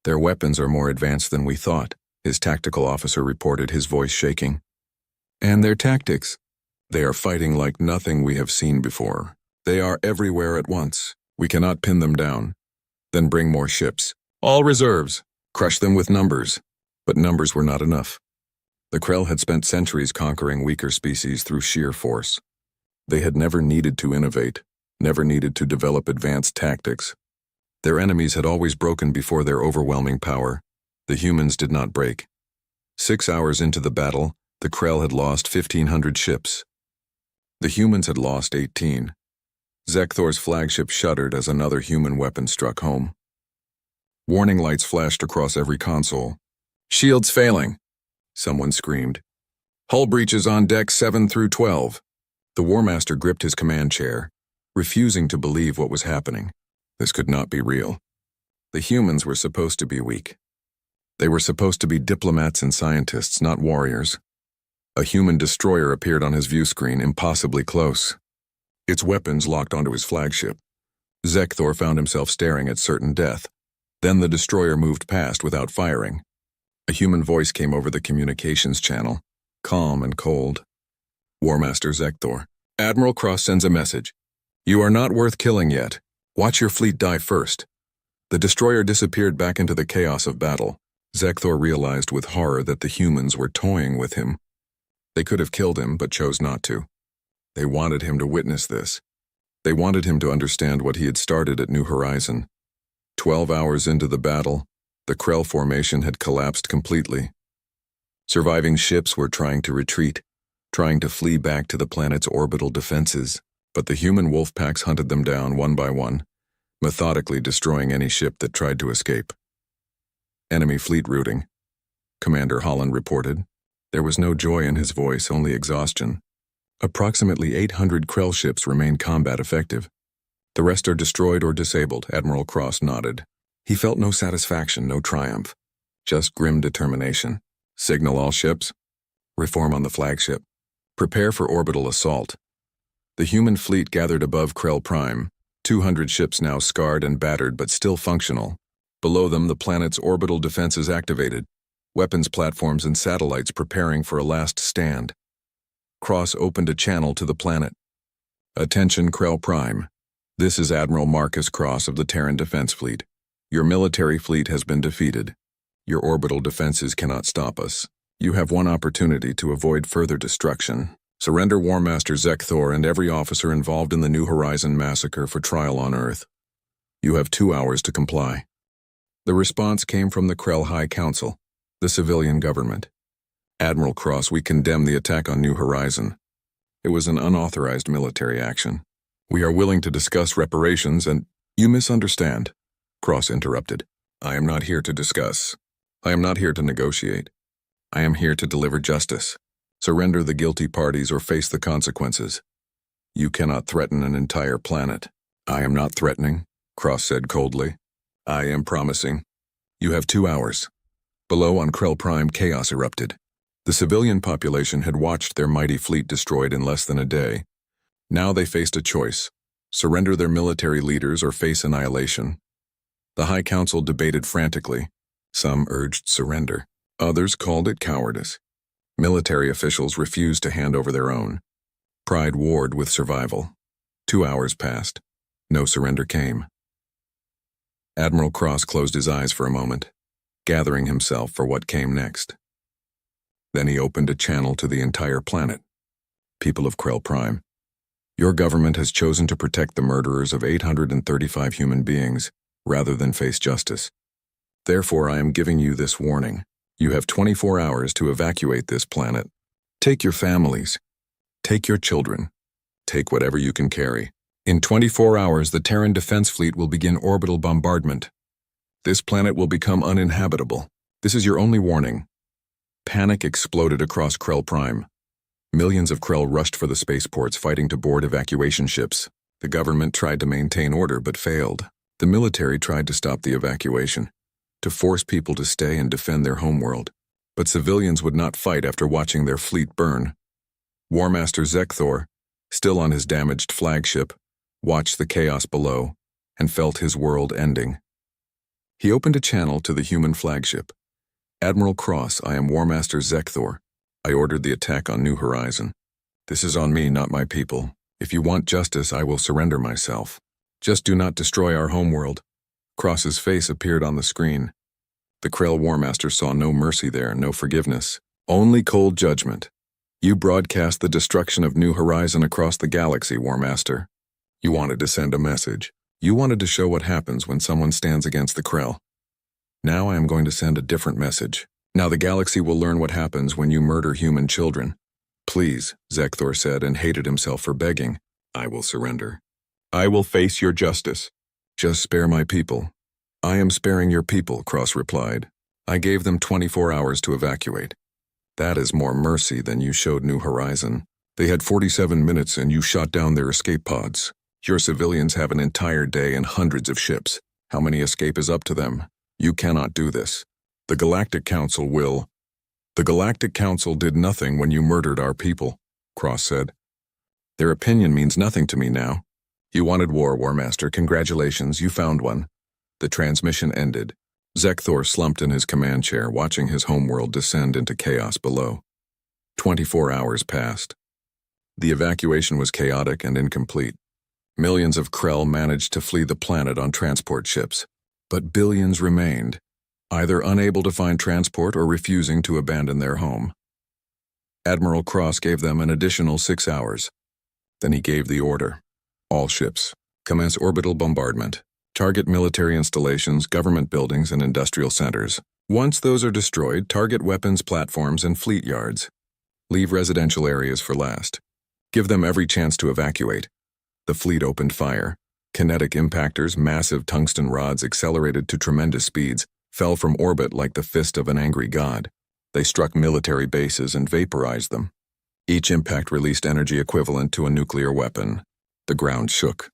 Their weapons are more advanced than we thought, his tactical officer reported, his voice shaking. And their tactics? They are fighting like nothing we have seen before. They are everywhere at once. We cannot pin them down. Then bring more ships. All reserves. Crush them with numbers. But numbers were not enough. The Krell had spent centuries conquering weaker species through sheer force. They had never needed to innovate, never needed to develop advanced tactics. Their enemies had always broken before their overwhelming power. The humans did not break. 6 hours into the battle, the Krell had lost 1,500 ships. The humans had lost 18. Zekthor's flagship shuddered as another human weapon struck home. Warning lights flashed across every console. Shields failing, someone screamed. Hull breaches on deck 7 through 12. The War Master gripped his command chair. refusing to believe what was happening. This could not be real. The humans were supposed to be weak. They were supposed to be diplomats and scientists, not warriors. A human destroyer appeared on his view screen, impossibly close. Its weapons locked onto his flagship. Zekthor found himself staring at certain death. Then the destroyer moved past without firing. A human voice came over the communications channel, calm and cold. War Master Zekthor. Admiral Cross sends a message. You are not worth killing yet. Watch your fleet die first. The destroyer disappeared back into the chaos of battle. Zekthor realized with horror that the humans were toying with him. They could have killed him, but chose not to. They wanted him to witness this. They wanted him to understand what he had started at New Horizon. 12 hours into the battle, the Krell formation had collapsed completely. Surviving ships were trying to retreat, trying to flee back to the planet's orbital defenses, but the human wolf packs hunted them down one by one, methodically destroying any ship that tried to escape. Enemy fleet routing, Commander Holland reported. There was no joy in his voice, only exhaustion. Approximately 800 Krell ships remain combat effective. The rest are destroyed or disabled, Admiral Cross nodded. He felt no satisfaction, no triumph. Just grim determination. Signal all ships. Reform on the flagship. Prepare for orbital assault. The human fleet gathered above Krell Prime, 200 ships now scarred and battered but still functional. Below them, the planet's orbital defenses activated, weapons platforms and satellites preparing for a last stand. Cross opened a channel to the planet. Attention Krell Prime. This is Admiral Marcus Cross of the Terran Defense Fleet. Your military fleet has been defeated. Your orbital defenses cannot stop us. You have one opportunity to avoid further destruction. Surrender War Master Zekthor and every officer involved in the New Horizon massacre for trial on Earth. You have 2 hours to comply. The response came from the Krell High Council, the civilian government. Admiral Cross, we condemn the attack on New Horizon. It was an unauthorized military action. We are willing to discuss reparations and— You misunderstand, Cross interrupted. I am not here to discuss. I am not here to negotiate. I am here to deliver justice. Surrender the guilty parties or face the consequences. You cannot threaten an entire planet. I am not threatening, Cross said coldly. I am promising. You have 2 hours. Below on Krell Prime, chaos erupted. The civilian population had watched their mighty fleet destroyed in less than a day. Now they faced a choice: surrender their military leaders or face annihilation. The High Council debated frantically. Some urged surrender. Others called it cowardice. Military officials refused to hand over their own. Pride warred with survival. 2 hours passed. No surrender came. Admiral Cross closed his eyes for a moment, gathering himself for what came next. Then he opened a channel to the entire planet. People of Krell Prime, your government has chosen to protect the murderers of 835 human beings rather than face justice. Therefore, I am giving you this warning. You have 24 hours to evacuate this planet. Take your families. Take your children. Take whatever you can carry. In 24 hours, the Terran Defense Fleet will begin orbital bombardment. This planet will become uninhabitable. This is your only warning. Panic exploded across Krell Prime. Millions of Krell rushed for the spaceports, fighting to board evacuation ships. The government tried to maintain order but failed. The military tried to stop the evacuation, to force people to stay and defend their homeworld. But civilians would not fight after watching their fleet burn. War Master Zekthor, still on his damaged flagship, watched the chaos below and felt his world ending. He opened a channel to the human flagship. Admiral Cross, I am War Master Zekthor. I ordered the attack on New Horizon. This is on me, not my people. If you want justice, I will surrender myself. Just do not destroy our homeworld. Cross's face appeared on the screen. The Krell War Master saw no mercy there, no forgiveness. Only cold judgment. You broadcast the destruction of New Horizon across the galaxy, War Master. You wanted to send a message. You wanted to show what happens when someone stands against the Krell. Now I am going to send a different message. Now the galaxy will learn what happens when you murder human children. Please, Zekthor said and hated himself for begging. I will surrender. I will face your justice. Just spare my people. I am sparing your people, Cross replied. I gave them 24 hours to evacuate. That is more mercy than you showed New Horizon. They had 47 minutes and you shot down their escape pods. Your civilians have an entire day and hundreds of ships. How many escape is up to them. You cannot do this. The Galactic Council will. The Galactic Council did nothing when you murdered our people, Cross said. Their opinion means nothing to me now. You wanted war, War Master. Congratulations, you found one. The transmission ended. Zekthor slumped in his command chair, watching his homeworld descend into chaos below. 24 hours passed. The evacuation was chaotic and incomplete. Millions of Krell managed to flee the planet on transport ships, but billions remained, either unable to find transport or refusing to abandon their home. Admiral Cross gave them an additional 6 hours. Then he gave the order. All ships, commence orbital bombardment. Target military installations, government buildings, and industrial centers. Once those are destroyed, target weapons platforms and fleet yards. Leave residential areas for last. Give them every chance to evacuate. The fleet opened fire. Kinetic impactors, massive tungsten rods accelerated to tremendous speeds, fell from orbit like the fist of an angry god. They struck military bases and vaporized them. Each impact released energy equivalent to a nuclear weapon. The ground shook.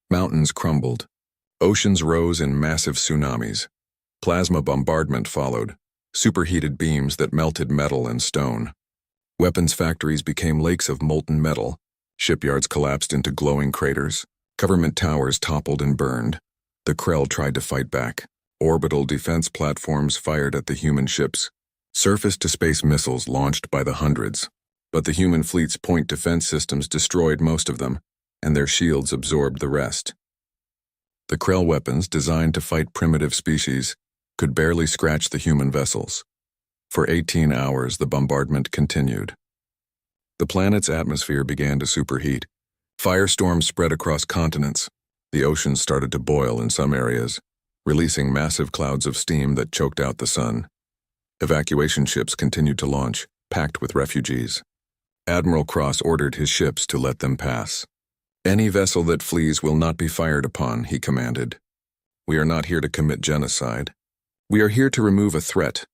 Mountains crumbled. Oceans rose in massive tsunamis. Plasma bombardment followed, superheated beams that melted metal and stone. Weapons factories became lakes of molten metal. Shipyards collapsed into glowing craters. Government towers toppled and burned. The Krell tried to fight back. Orbital defense platforms fired at the human ships. Surface-to-space missiles launched by the hundreds. But the human fleet's point defense systems destroyed most of them, and their shields absorbed the rest. The Krell weapons, designed to fight primitive species, could barely scratch the human vessels. For 18 hours, the bombardment continued. The planet's atmosphere began to superheat. Firestorms spread across continents. The oceans started to boil in some areas, releasing massive clouds of steam that choked out the sun. Evacuation ships continued to launch, packed with refugees. Admiral Cross ordered his ships to let them pass. Any vessel that flees will not be fired upon, he commanded. We are not here to commit genocide. We are here to remove a threat.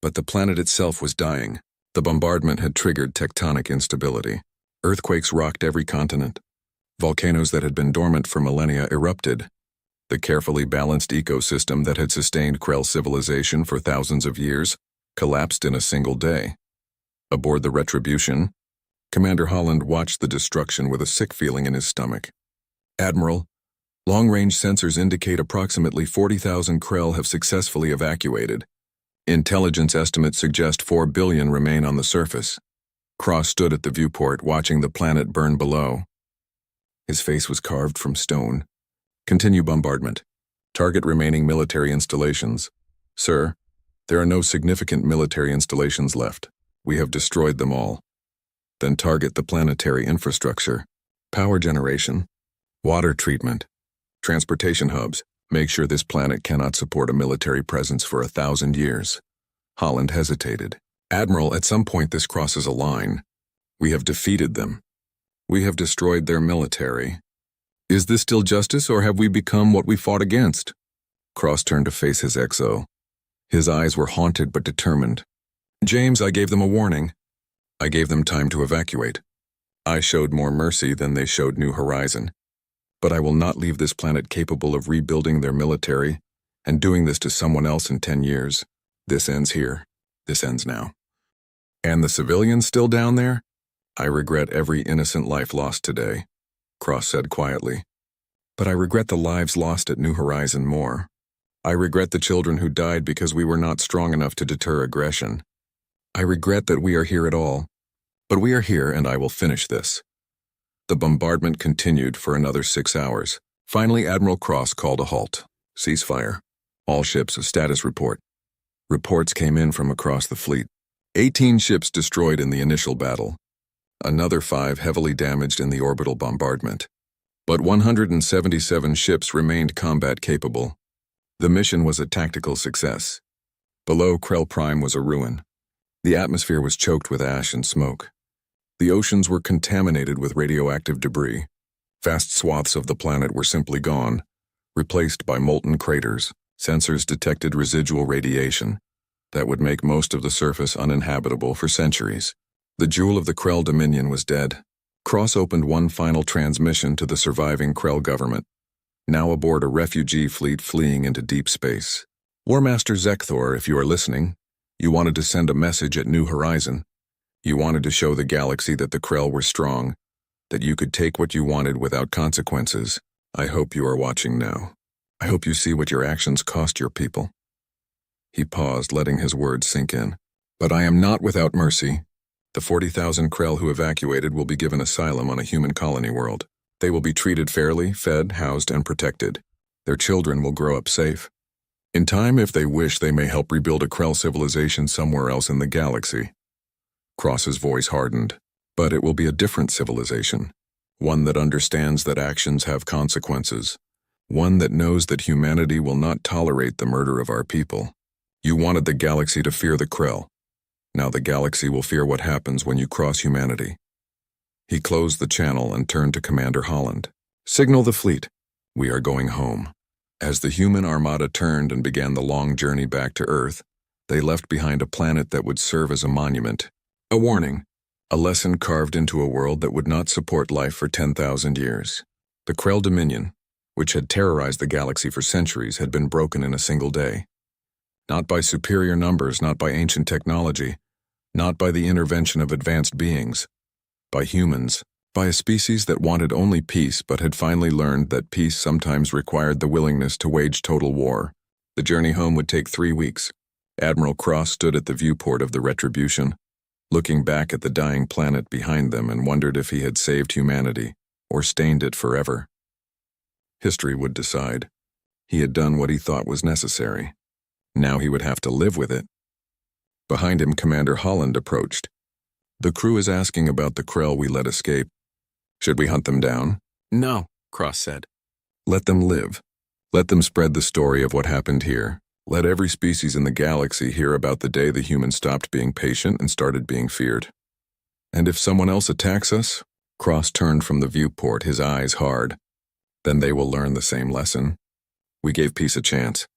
But the planet itself was dying. The bombardment had triggered tectonic instability. Earthquakes rocked every continent. Volcanoes that had been dormant for millennia erupted. The carefully balanced ecosystem that had sustained Krell civilization for thousands of years collapsed in a single day. Aboard the Retribution, Commander Holland watched the destruction with a sick feeling in his stomach. Admiral, long-range sensors indicate approximately 40,000 Krell have successfully evacuated. Intelligence estimates suggest 4 billion remain on the surface. Cross stood at the viewport, watching the planet burn below. His face was carved from stone. Continue bombardment. Target remaining military installations. Sir, there are no significant military installations left. We have destroyed them all. Then target the planetary infrastructure. Power generation. Water treatment. Transportation hubs. Make sure this planet cannot support a military presence for 1,000 years. Holland hesitated. Admiral, at some point this crosses a line. We have defeated them. We have destroyed their military. Is this still justice, or have we become what we fought against? Cross turned to face his XO. His eyes were haunted but determined. James, I gave them a warning. I gave them time to evacuate. I showed more mercy than they showed New Horizon. But I will not leave this planet capable of rebuilding their military and doing this to someone else in 10 years. This ends here. This ends now. And the civilians still down there? I regret every innocent life lost today, Cross said quietly. But I regret the lives lost at New Horizon more. I regret the children who died because we were not strong enough to deter aggression. I regret that we are here at all. But we are here, and I will finish this. The bombardment continued for another 6 hours. Finally, Admiral Cross called a halt. Ceasefire. All ships a status report. Reports came in from across the fleet. 18 ships destroyed in the initial battle. Another 5 heavily damaged in the orbital bombardment. But 177 ships remained combat capable. The mission was a tactical success. Below Krell Prime was a ruin. The atmosphere was choked with ash and smoke. The oceans were contaminated with radioactive debris. Vast swaths of the planet were simply gone, replaced by molten craters. Sensors detected residual radiation that would make most of the surface uninhabitable for centuries. The jewel of the Krell Dominion was dead. Cross opened one final transmission to the surviving Krell government, now aboard a refugee fleet fleeing into deep space. War Master Zekthor, if you are listening, you wanted to send a message at New Horizon. You wanted to show the galaxy that the Krell were strong, that you could take what you wanted without consequences. I hope you are watching now. I hope you see what your actions cost your people. He paused, letting his words sink in. But I am not without mercy. The 40,000 Krell who evacuated will be given asylum on a human colony world. They will be treated fairly, fed, housed, and protected. Their children will grow up safe. In time, if they wish, they may help rebuild a Krell civilization somewhere else in the galaxy. Cross's voice hardened. But it will be a different civilization. One that understands that actions have consequences. One that knows that humanity will not tolerate the murder of our people. You wanted the galaxy to fear the Krell. Now the galaxy will fear what happens when you cross humanity. He closed the channel and turned to Commander Holland. Signal the fleet. We are going home. As the human armada turned and began the long journey back to Earth, they left behind a planet that would serve as a monument. A warning. A lesson carved into a world that would not support life for 10,000 years. The Krell Dominion, which had terrorized the galaxy for centuries, had been broken in a single day. Not by superior numbers, not by ancient technology, not by the intervention of advanced beings. By humans, by a species that wanted only peace but had finally learned that peace sometimes required the willingness to wage total war. The journey home would take 3 weeks. Admiral Cross stood at the viewport of the Retribution, looking back at the dying planet behind them, and wondered if he had saved humanity or stained it forever. History would decide. He had done what he thought was necessary. Now he would have to live with it. Behind him, Commander Holland approached. The crew is asking about the Krell we let escape. Should we hunt them down? No, Cross said. Let them live. Let them spread the story of what happened here. Let every species in the galaxy hear about the day the humans stopped being patient and started being feared. And if someone else attacks us, Cross turned from the viewport, his eyes hard, then they will learn the same lesson. We gave peace a chance.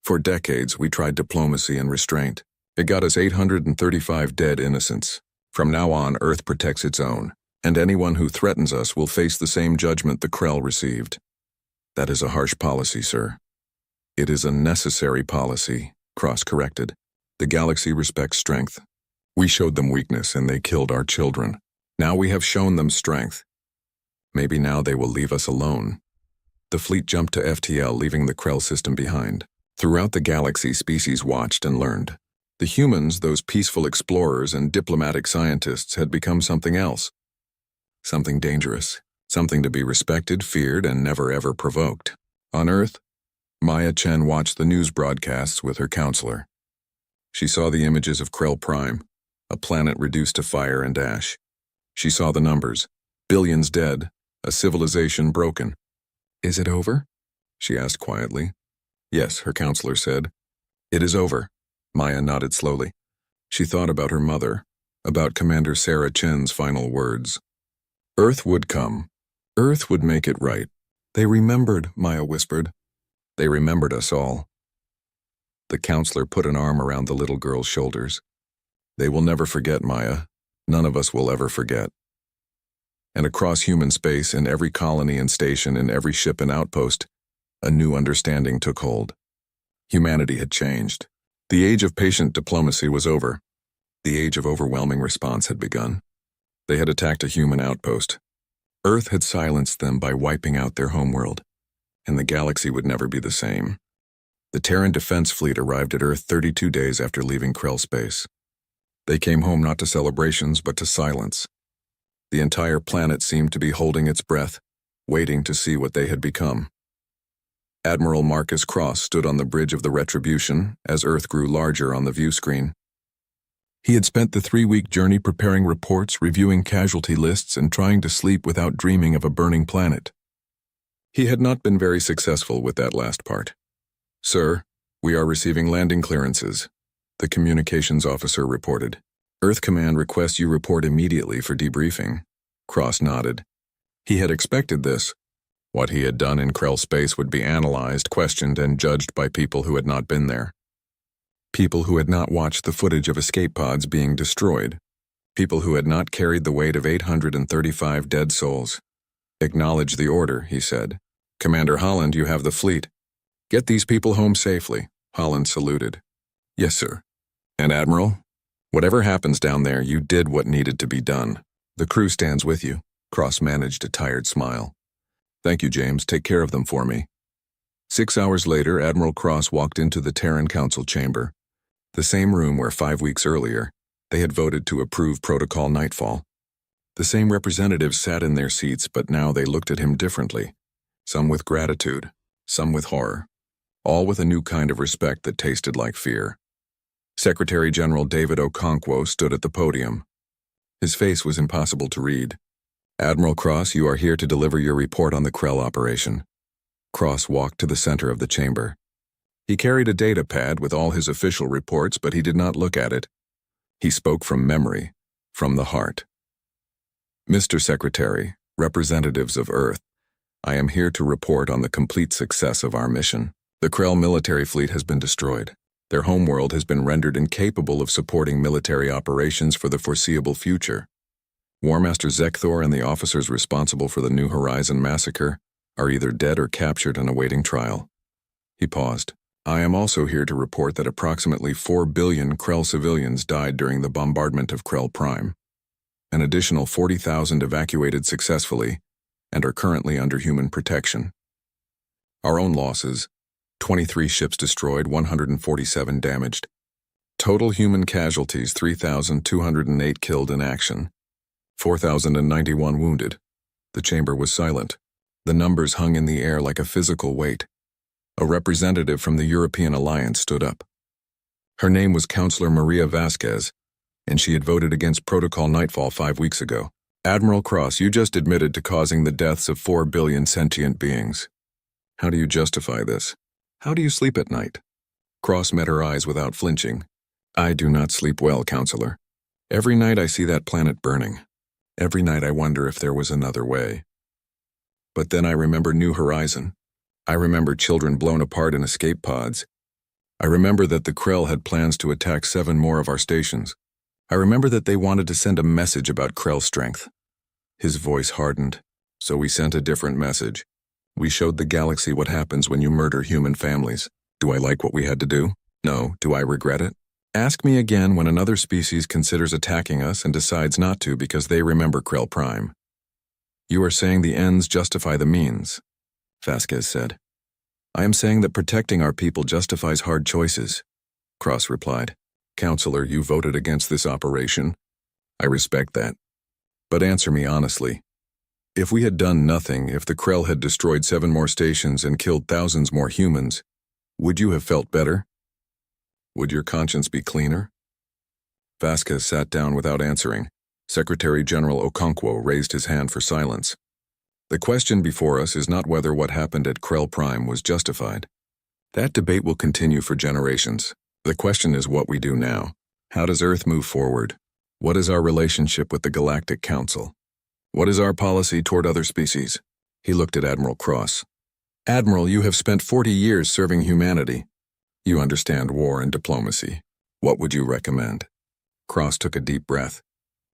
For decades, we tried diplomacy and restraint. It got us 835 dead innocents. From now on, Earth protects its own, and anyone who threatens us will face the same judgment the Krell received. That is a harsh policy, sir. It is a necessary policy, Cross corrected. The galaxy respects strength. We showed them weakness and they killed our children. Now we have shown them strength. Maybe now they will leave us alone. The fleet jumped to FTL, leaving the Krell system behind. Throughout the galaxy, species watched and learned. The humans, those peaceful explorers and diplomatic scientists, had become something else. Something dangerous. Something to be respected, feared, and never ever provoked. On Earth, Maya Chen watched the news broadcasts with her counselor. She saw the images of Krell Prime, a planet reduced to fire and ash. She saw the numbers. Billions dead, a civilization broken. Is it over? She asked quietly. Yes, her counselor said. It is over. Maya nodded slowly. She thought about her mother, about Commander Sarah Chen's final words. Earth would come. Earth would make it right. They remembered, Maya whispered. They remembered us all. The counselor put an arm around the little girl's shoulders. They will never forget, Maya. None of us will ever forget. And across human space, in every colony and station, in every ship and outpost, a new understanding took hold. Humanity had changed. The age of patient diplomacy was over. The age of overwhelming response had begun. They had attacked a human outpost. Earth had silenced them by wiping out their homeworld, and the galaxy would never be the same. The Terran Defense Fleet arrived at Earth 32 days after leaving Krell space. They came home not to celebrations, but to silence. The entire planet seemed to be holding its breath, waiting to see what they had become. Admiral Marcus Cross stood on the bridge of the Retribution as Earth grew larger on the view screen. He had spent the 3-week journey preparing reports, reviewing casualty lists, and trying to sleep without dreaming of a burning planet. He had not been very successful with that last part. Sir, we are receiving landing clearances, the communications officer reported. Earth Command requests you report immediately for debriefing. Cross nodded. He had expected this. What he had done in Krell space would be analyzed, questioned, and judged by people who had not been there. People who had not watched the footage of escape pods being destroyed. People who had not carried the weight of 835 dead souls. Acknowledge the order, he said. Commander Holland, you have the fleet. Get these people home safely. Holland saluted. Yes, sir. And Admiral, whatever happens down there, you did what needed to be done. The crew stands with you. Cross managed a tired smile. Thank you, James. Take care of them for me. 6 hours later, Admiral Cross walked into the Terran Council chamber, the same room where 5 weeks earlier, they had voted to approve Protocol Nightfall. The same representatives sat in their seats, but now they looked at him differently, some with gratitude, some with horror, all with a new kind of respect that tasted like fear. Secretary General David Okonkwo stood at the podium. His face was impossible to read. Admiral Cross, you are here to deliver your report on the Krell operation. Cross walked to the center of the chamber. He carried a data pad with all his official reports, but he did not look at it. He spoke from memory, from the heart. Mr. Secretary, representatives of Earth, I am here to report on the complete success of our mission. The Krell military fleet has been destroyed. Their homeworld has been rendered incapable of supporting military operations for the foreseeable future. War Master Zekthor and the officers responsible for the New Horizon massacre are either dead or captured and awaiting trial. He paused. I am also here to report that approximately 4 billion Krell civilians died during the bombardment of Krell Prime. An additional 40,000 evacuated successfully and are currently under human protection. Our own losses: 23 ships destroyed, 147 damaged. Total human casualties: 3,208 killed in action, 4,091 wounded. The chamber was silent. The numbers hung in the air like a physical weight. A representative from the European Alliance stood up. Her name was Counselor Maria Vasquez, and she had voted against Protocol Nightfall 5 weeks ago. Admiral Cross, you just admitted to causing the deaths of 4 billion sentient beings. How do you justify this? How do you sleep at night? Cross met her eyes without flinching. I do not sleep well, Counselor. Every night I see that planet burning. Every night I wonder if there was another way. But then I remember New Horizon. I remember children blown apart in escape pods. I remember that the Krell had plans to attack 7 more of our stations. I remember that they wanted to send a message about Krell strength. His voice hardened. So we sent a different message. We showed the galaxy what happens when you murder human families. Do I like what we had to do? No. Do I regret it? Ask me again when another species considers attacking us and decides not to because they remember Krell Prime. You are saying the ends justify the means, Vasquez said. I am saying that protecting our people justifies hard choices, Cross replied. Counselor, you voted against this operation. I respect that. But answer me honestly. If we had done nothing, if the Krell had destroyed 7 more stations and killed thousands more humans, would you have felt better? Would your conscience be cleaner? Vasquez sat down without answering. Secretary General Okonkwo raised his hand for silence. The question before us is not whether what happened at Krell Prime was justified. That debate will continue for generations. The question is what we do now. How does Earth move forward? What is our relationship with the Galactic Council? What is our policy toward other species? He looked at Admiral Cross. Admiral, you have spent 40 years serving humanity. You understand war and diplomacy. What would you recommend? Cross took a deep breath.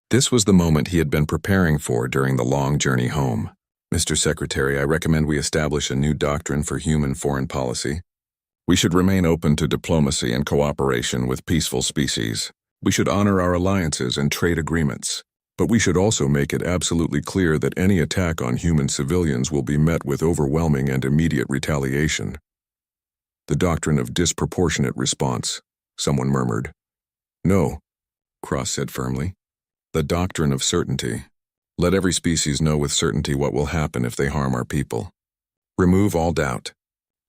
This was the moment he had been preparing for during the long journey home. Mr. Secretary, I recommend we establish a new doctrine for human foreign policy. We should remain open to diplomacy and cooperation with peaceful species. We should honor our alliances and trade agreements. But we should also make it absolutely clear that any attack on human civilians will be met with overwhelming and immediate retaliation. The doctrine of disproportionate response, someone murmured. No, Cross said firmly. The doctrine of certainty. Let every species know with certainty what will happen if they harm our people. Remove all doubt.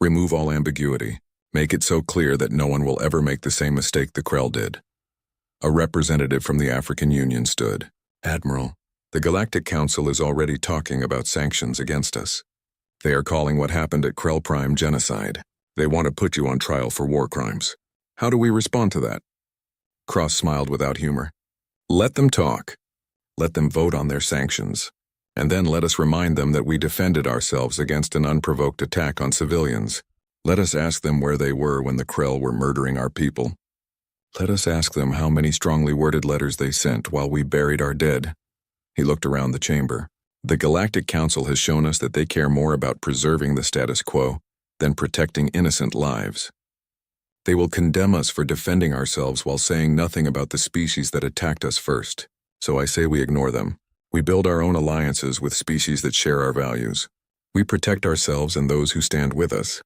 Remove all ambiguity. Make it so clear that no one will ever make the same mistake the Krell did. A representative from the African Union stood. Admiral, the Galactic Council is already talking about sanctions against us. They are calling what happened at Krell Prime genocide. They want to put you on trial for war crimes. How do we respond to that? Cross smiled without humor. Let them talk. Let them vote on their sanctions. And then let us remind them that we defended ourselves against an unprovoked attack on civilians. Let us ask them where they were when the Krell were murdering our people. Let us ask them how many strongly worded letters they sent while we buried our dead. He looked around the chamber. The Galactic Council has shown us that they care more about preserving the status quo than protecting innocent lives. They will condemn us for defending ourselves while saying nothing about the species that attacked us first. So I say we ignore them. We build our own alliances with species that share our values. We protect ourselves and those who stand with us.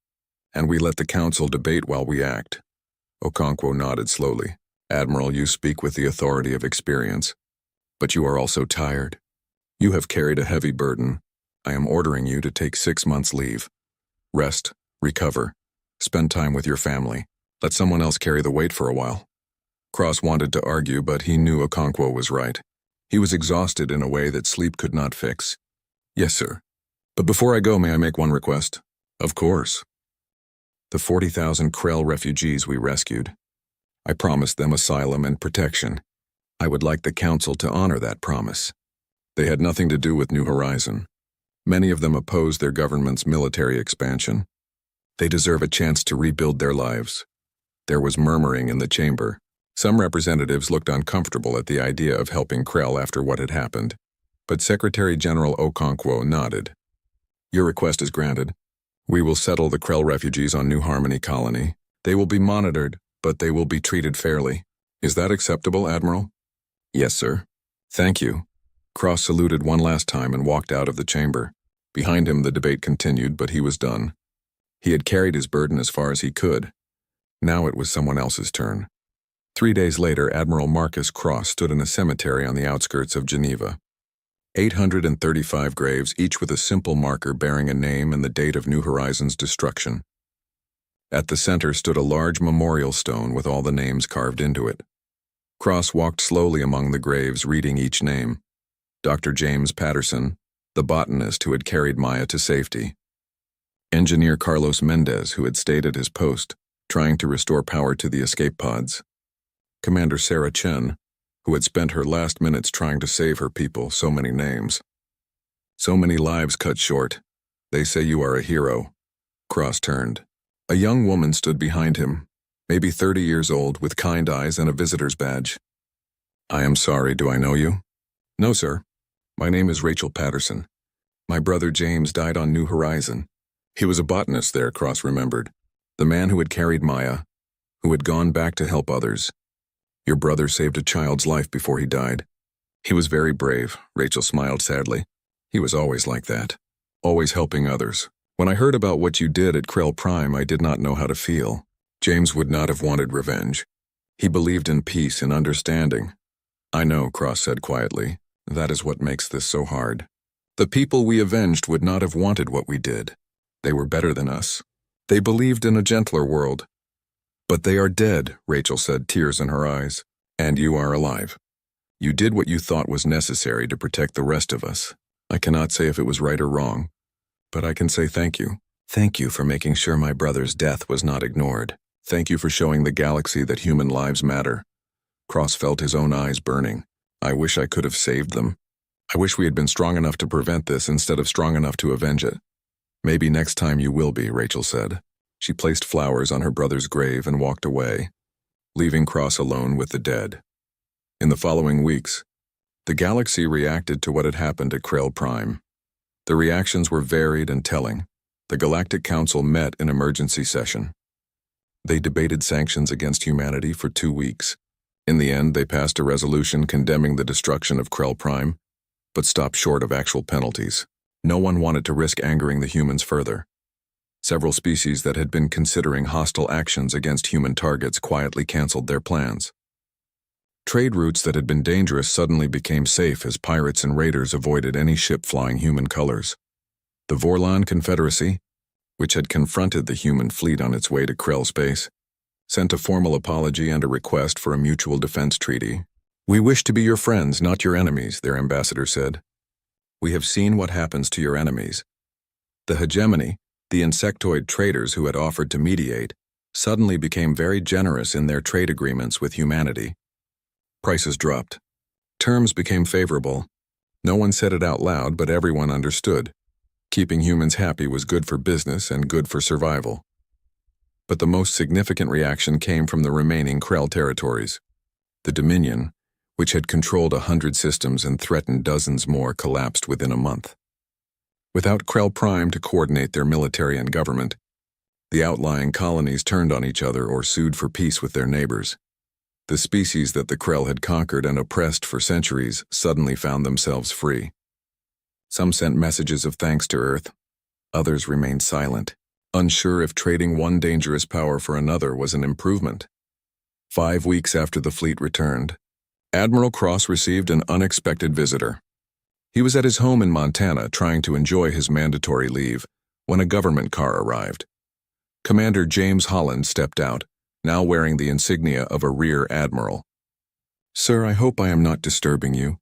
And we let the Council debate while we act. Okonkwo nodded slowly. Admiral, you speak with the authority of experience. But you are also tired. You have carried a heavy burden. I am ordering you to take 6 months' leave. Rest, recover, spend time with your family. Let someone else carry the weight for a while. Cross wanted to argue, but he knew Okonkwo was right. He was exhausted in a way that sleep could not fix. Yes, sir. But before I go, may I make one request? Of course. The 40,000 Krell refugees we rescued. I promised them asylum and protection. I would like the Council to honor that promise. They had nothing to do with New Horizon. Many of them opposed their government's military expansion. They deserve a chance to rebuild their lives. There was murmuring in the chamber. Some representatives looked uncomfortable at the idea of helping Krell after what had happened. But Secretary General Okonkwo nodded. Your request is granted. We will settle the Krell refugees on New Harmony Colony. They will be monitored, but they will be treated fairly. Is that acceptable, Admiral? Yes, sir. Thank you. Cross saluted one last time and walked out of the chamber. Behind him the debate continued, but he was done. He had carried his burden as far as he could. Now it was someone else's turn. 3 days later, Admiral Marcus Cross stood in a cemetery on the outskirts of Geneva. 835 graves, each with a simple marker bearing a name and the date of New Horizons' destruction. At the center stood a large memorial stone with all the names carved into it. Cross walked slowly among the graves, reading each name. Dr. James Patterson, the botanist who had carried Maya to safety. Engineer Carlos Mendez, who had stayed at his post, trying to restore power to the escape pods. Commander Sarah Chen, who had spent her last minutes trying to save her people. So many names. So many lives cut short. They say you are a hero. Cross turned. A young woman stood behind him, maybe 30 years old, with kind eyes and a visitor's badge. I am sorry, do I know you? No, sir. My name is Rachel Patterson. My brother James died on New Horizon. He was a botanist there, Cross remembered. The man who had carried Maya, who had gone back to help others. Your brother saved a child's life before he died. He was very brave, Rachel smiled sadly. He was always like that, always helping others. When I heard about what you did at Krell Prime, I did not know how to feel. James would not have wanted revenge. He believed in peace and understanding. I know, Cross said quietly. That is what makes this so hard. The people we avenged would not have wanted what we did. They were better than us. They believed in a gentler world. But they are dead, Rachel said, tears in her eyes. And you are alive. You did what you thought was necessary to protect the rest of us. I cannot say if it was right or wrong, but I can say thank you. Thank you for making sure my brother's death was not ignored. Thank you for showing the galaxy that human lives matter. Cross felt his own eyes burning. I wish I could have saved them. I wish we had been strong enough to prevent this instead of strong enough to avenge it. Maybe next time you will be, Rachel said. She placed flowers on her brother's grave and walked away, leaving Cross alone with the dead. In the following weeks, the galaxy reacted to what had happened at Krell Prime. The reactions were varied and telling. The Galactic Council met in emergency session. They debated sanctions against humanity for 2 weeks. In the end, they passed a resolution condemning the destruction of Krell Prime, but stopped short of actual penalties. No one wanted to risk angering the humans further. Several species that had been considering hostile actions against human targets quietly canceled their plans. Trade routes that had been dangerous suddenly became safe as pirates and raiders avoided any ship flying human colors. The Vorlon Confederacy, which had confronted the human fleet on its way to Krell space, sent a formal apology and a request for a mutual defense treaty. We wish to be your friends, not your enemies, their ambassador said. We have seen what happens to your enemies. The hegemony, the insectoid traders who had offered to mediate, suddenly became very generous in their trade agreements with humanity. Prices dropped. Terms became favorable. No one said it out loud, but everyone understood. Keeping humans happy was good for business and good for survival. But the most significant reaction came from the remaining Krell territories. The Dominion, which had controlled 100 systems and threatened dozens more, collapsed within a month. Without Krell Prime to coordinate their military and government, the outlying colonies turned on each other or sued for peace with their neighbors. The species that the Krell had conquered and oppressed for centuries suddenly found themselves free. Some sent messages of thanks to Earth. Others remained silent, unsure if trading one dangerous power for another was an improvement. 5 weeks after the fleet returned, Admiral Cross received an unexpected visitor. He was at his home in Montana trying to enjoy his mandatory leave when a government car arrived. Commander James Holland stepped out, now wearing the insignia of a Rear Admiral. "Sir, I hope I am not disturbing you."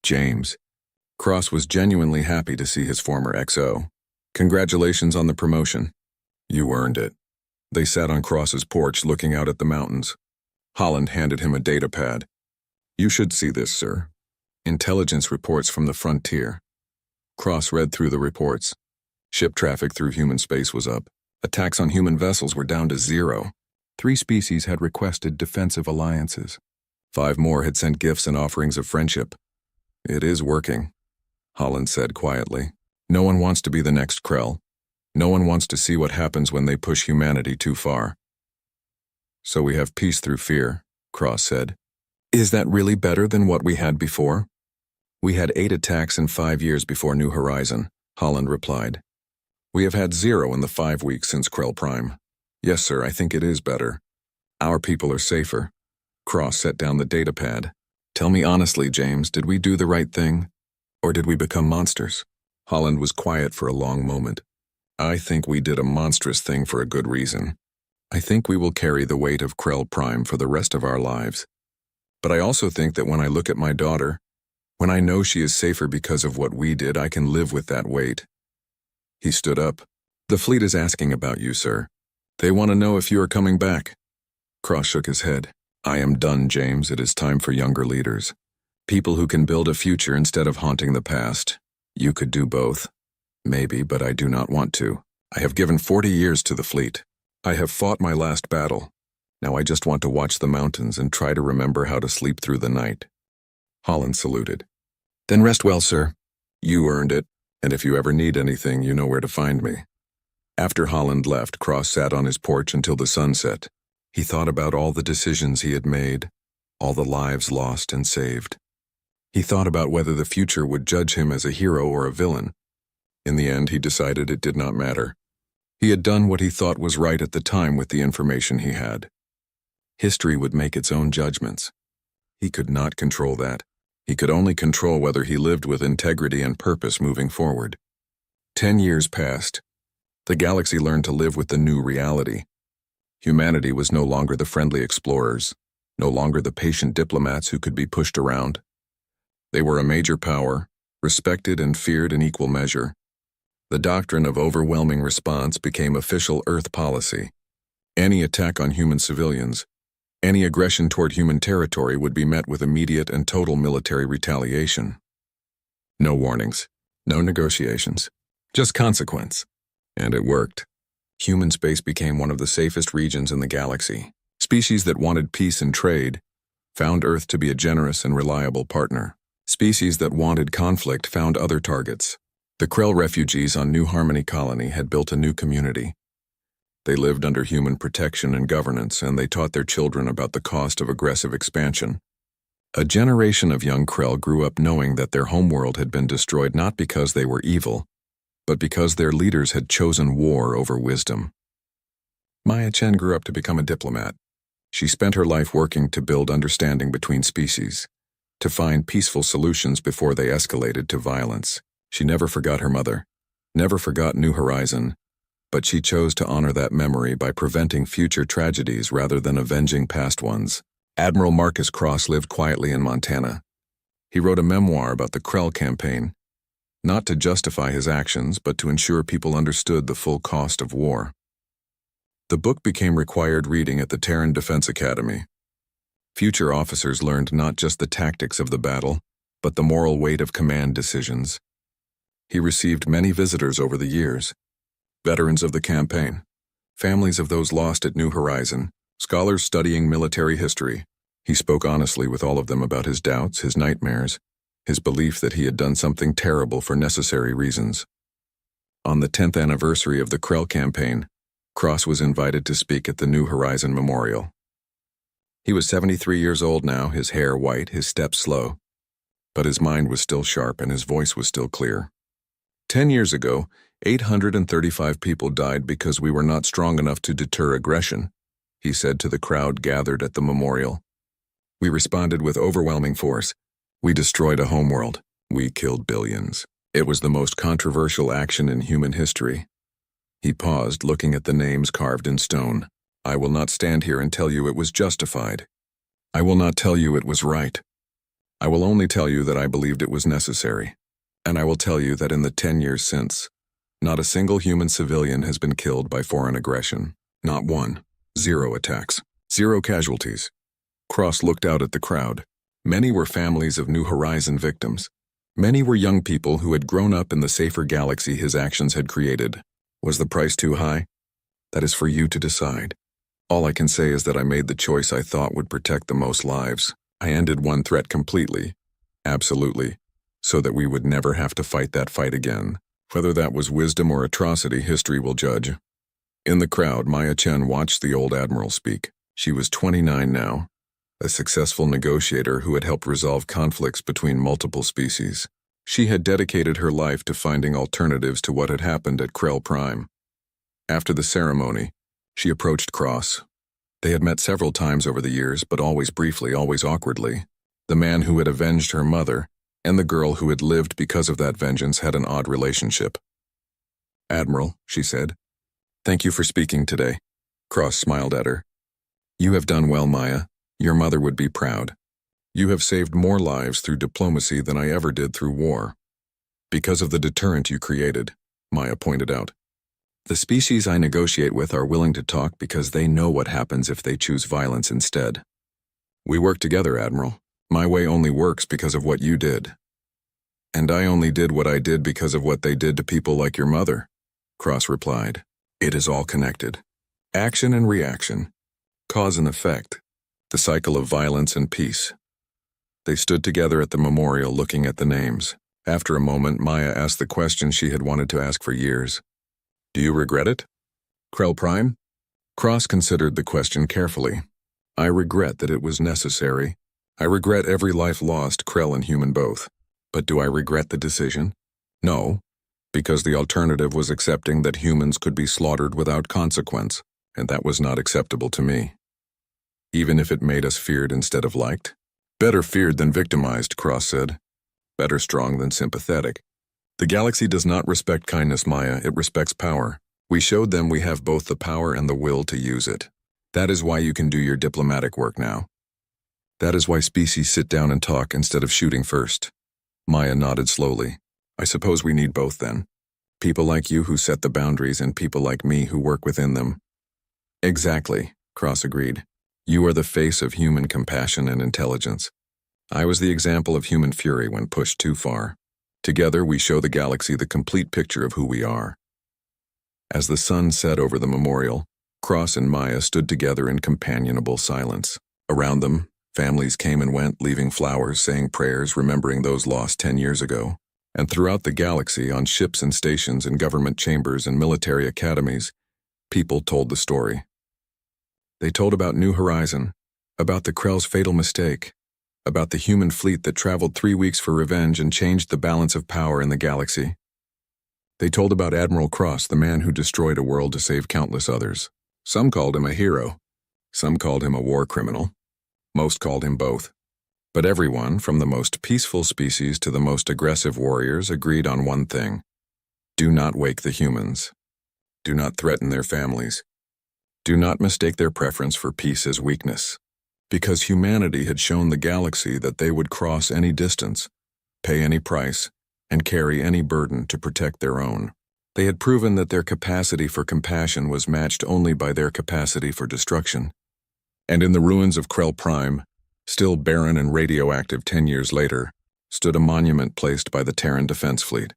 "James." Cross was genuinely happy to see his former XO. "Congratulations on the promotion." "You earned it." They sat on Cross's porch looking out at the mountains. Holland handed him a data pad. "You should see this, sir. Intelligence reports from the frontier." Cross read through the reports. Ship traffic through human space was up. Attacks on human vessels were down to 0. 3 species had requested defensive alliances. 5 more had sent gifts and offerings of friendship. "It is working," Holland said quietly. "No one wants to be the next Krell. No one wants to see what happens when they push humanity too far." "So we have peace through fear," Cross said. "Is that really better than what we had before?" "We had 8 attacks in 5 years before New Horizon," Holland replied. "We have had 0 in the 5 weeks since Krell Prime. Yes, sir, I think it is better. Our people are safer." Cross set down the data pad. "Tell me honestly, James, did we do the right thing? Or did we become monsters?" Holland was quiet for a long moment. "I think we did a monstrous thing for a good reason. I think we will carry the weight of Krell Prime for the rest of our lives. But I also think that when I look at my daughter, when I know she is safer because of what we did, I can live with that weight." He stood up. "The fleet is asking about you, sir. They want to know if you are coming back." Cross shook his head. "I am done, James. It is time for younger leaders. People who can build a future instead of haunting the past. You could do both. Maybe, but I do not want to. I have given 40 years to the fleet. I have fought my last battle. Now I just want to watch the mountains and try to remember how to sleep through the night." Holland saluted. "Then rest well, sir. You earned it, and if you ever need anything, you know where to find me." After Holland left, Cross sat on his porch until the sun set. He thought about all the decisions he had made, all the lives lost and saved. He thought about whether the future would judge him as a hero or a villain. In the end, he decided it did not matter. He had done what he thought was right at the time with the information he had. History would make its own judgments. He could not control that. He could only control whether he lived with integrity and purpose moving forward. 10 years passed. The galaxy learned to live with the new reality. Humanity was no longer the friendly explorers, no longer the patient diplomats who could be pushed around. They were a major power, respected and feared in equal measure. The doctrine of overwhelming response became official Earth policy. Any attack on human civilians, any aggression toward human territory would be met with immediate and total military retaliation. No warnings, no negotiations, just consequence. And it worked. Human space became one of the safest regions in the galaxy. Species that wanted peace and trade found Earth to be a generous and reliable partner. Species that wanted conflict found other targets. The Krell refugees on New Harmony Colony had built a new community. They lived under human protection and governance, and they taught their children about the cost of aggressive expansion. A generation of young Krell grew up knowing that their homeworld had been destroyed not because they were evil, but because their leaders had chosen war over wisdom. Maya Chen grew up to become a diplomat. She spent her life working to build understanding between species, to find peaceful solutions before they escalated to violence. She never forgot her mother, never forgot New Horizon, but she chose to honor that memory by preventing future tragedies rather than avenging past ones. Admiral Marcus Cross lived quietly in Montana. He wrote a memoir about the Krell campaign, not to justify his actions, but to ensure people understood the full cost of war. The book became required reading at the Terran Defense Academy. Future officers learned not just the tactics of the battle, but the moral weight of command decisions. He received many visitors over the years. Veterans of the campaign, families of those lost at New Horizon, scholars studying military history. He spoke honestly with all of them about his doubts, his nightmares, his belief that he had done something terrible for necessary reasons. On the 10th anniversary of the Krell campaign, Cross was invited to speak at the New Horizon Memorial. He was 73 years old now, his hair white, his steps slow. But his mind was still sharp and his voice was still clear. 10 years ago, 835 people died because we were not strong enough to deter aggression, he said to the crowd gathered at the memorial. We responded with overwhelming force. We destroyed a homeworld. We killed billions. It was the most controversial action in human history. He paused, looking at the names carved in stone. I will not stand here and tell you it was justified. I will not tell you it was right. I will only tell you that I believed it was necessary. And I will tell you that in the 10 years since, not a single human civilian has been killed by foreign aggression. Not one. 0 attacks. 0 casualties. Cross looked out at the crowd. Many were families of New Horizon victims. Many were young people who had grown up in the safer galaxy his actions had created. Was the price too high? That is for you to decide. All I can say is that I made the choice I thought would protect the most lives. I ended one threat completely. Absolutely. So that we would never have to fight that fight again. Whether that was wisdom or atrocity, history will judge. In the crowd, Maya Chen watched the old admiral speak. She was 29 now, a successful negotiator who had helped resolve conflicts between multiple species. She had dedicated her life to finding alternatives to what had happened at Krell Prime. After the ceremony, she approached Cross. They had met several times over the years, but always briefly, always awkwardly. The man who had avenged her mother and the girl who had lived because of that vengeance had an odd relationship. Admiral, she said, thank you for speaking today. Cross smiled at her. You have done well, Maya. Your mother would be proud. You have saved more lives through diplomacy than I ever did through war. Because of the deterrent you created, Maya pointed out. The species I negotiate with are willing to talk because they know what happens if they choose violence instead. We work together, Admiral. My way only works because of what you did. And I only did what I did because of what they did to people like your mother, Cross replied. It is all connected. Action and reaction. Cause and effect. The cycle of violence and peace. They stood together at the memorial looking at the names. After a moment, Maya asked the question she had wanted to ask for years. Do you regret it? Krell Prime? Cross considered the question carefully. I regret that it was necessary. I regret every life lost, Krell and human both. But do I regret the decision? No, because the alternative was accepting that humans could be slaughtered without consequence, and that was not acceptable to me. Even if it made us feared instead of liked? Better feared than victimized, Cross said. Better strong than sympathetic. The galaxy does not respect kindness, Maya, it respects power. We showed them we have both the power and the will to use it. That is why you can do your diplomatic work now. That is why species sit down and talk instead of shooting first. Maya nodded slowly. I suppose we need both then. People like you who set the boundaries and people like me who work within them. Exactly, Cross agreed. You are the face of human compassion and intelligence. I was the example of human fury when pushed too far. Together we show the galaxy the complete picture of who we are. As the sun set over the memorial, Cross and Maya stood together in companionable silence. Around them, families came and went, leaving flowers, saying prayers, remembering those lost 10 years ago. And throughout the galaxy, on ships and stations, in government chambers and military academies, people told the story. They told about New Horizon, about the Krell's fatal mistake, about the human fleet that traveled 3 weeks for revenge and changed the balance of power in the galaxy. They told about Admiral Cross, the man who destroyed a world to save countless others. Some called him a hero. Some called him a war criminal. Most called him both. But everyone, from the most peaceful species to the most aggressive warriors, agreed on one thing. Do not wake the humans. Do not threaten their families. Do not mistake their preference for peace as weakness. Because humanity had shown the galaxy that they would cross any distance, pay any price, and carry any burden to protect their own. They had proven that their capacity for compassion was matched only by their capacity for destruction. And in the ruins of Krell Prime, still barren and radioactive 10 years later, stood a monument placed by the Terran Defense Fleet.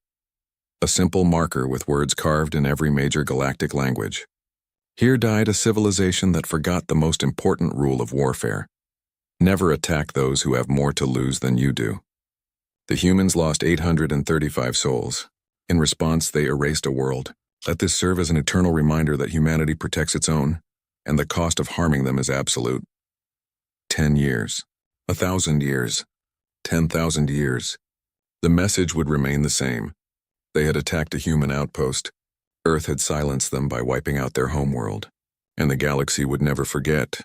A simple marker with words carved in every major galactic language. Here died a civilization that forgot the most important rule of warfare. Never attack those who have more to lose than you do. The humans lost 835 souls. In response, they erased a world. Let this serve as an eternal reminder that humanity protects its own, and the cost of harming them is absolute. 10 years. 1,000 years. 10,000 years. The message would remain the same. They had attacked a human outpost. Earth had silenced them by wiping out their homeworld, and the galaxy would never forget.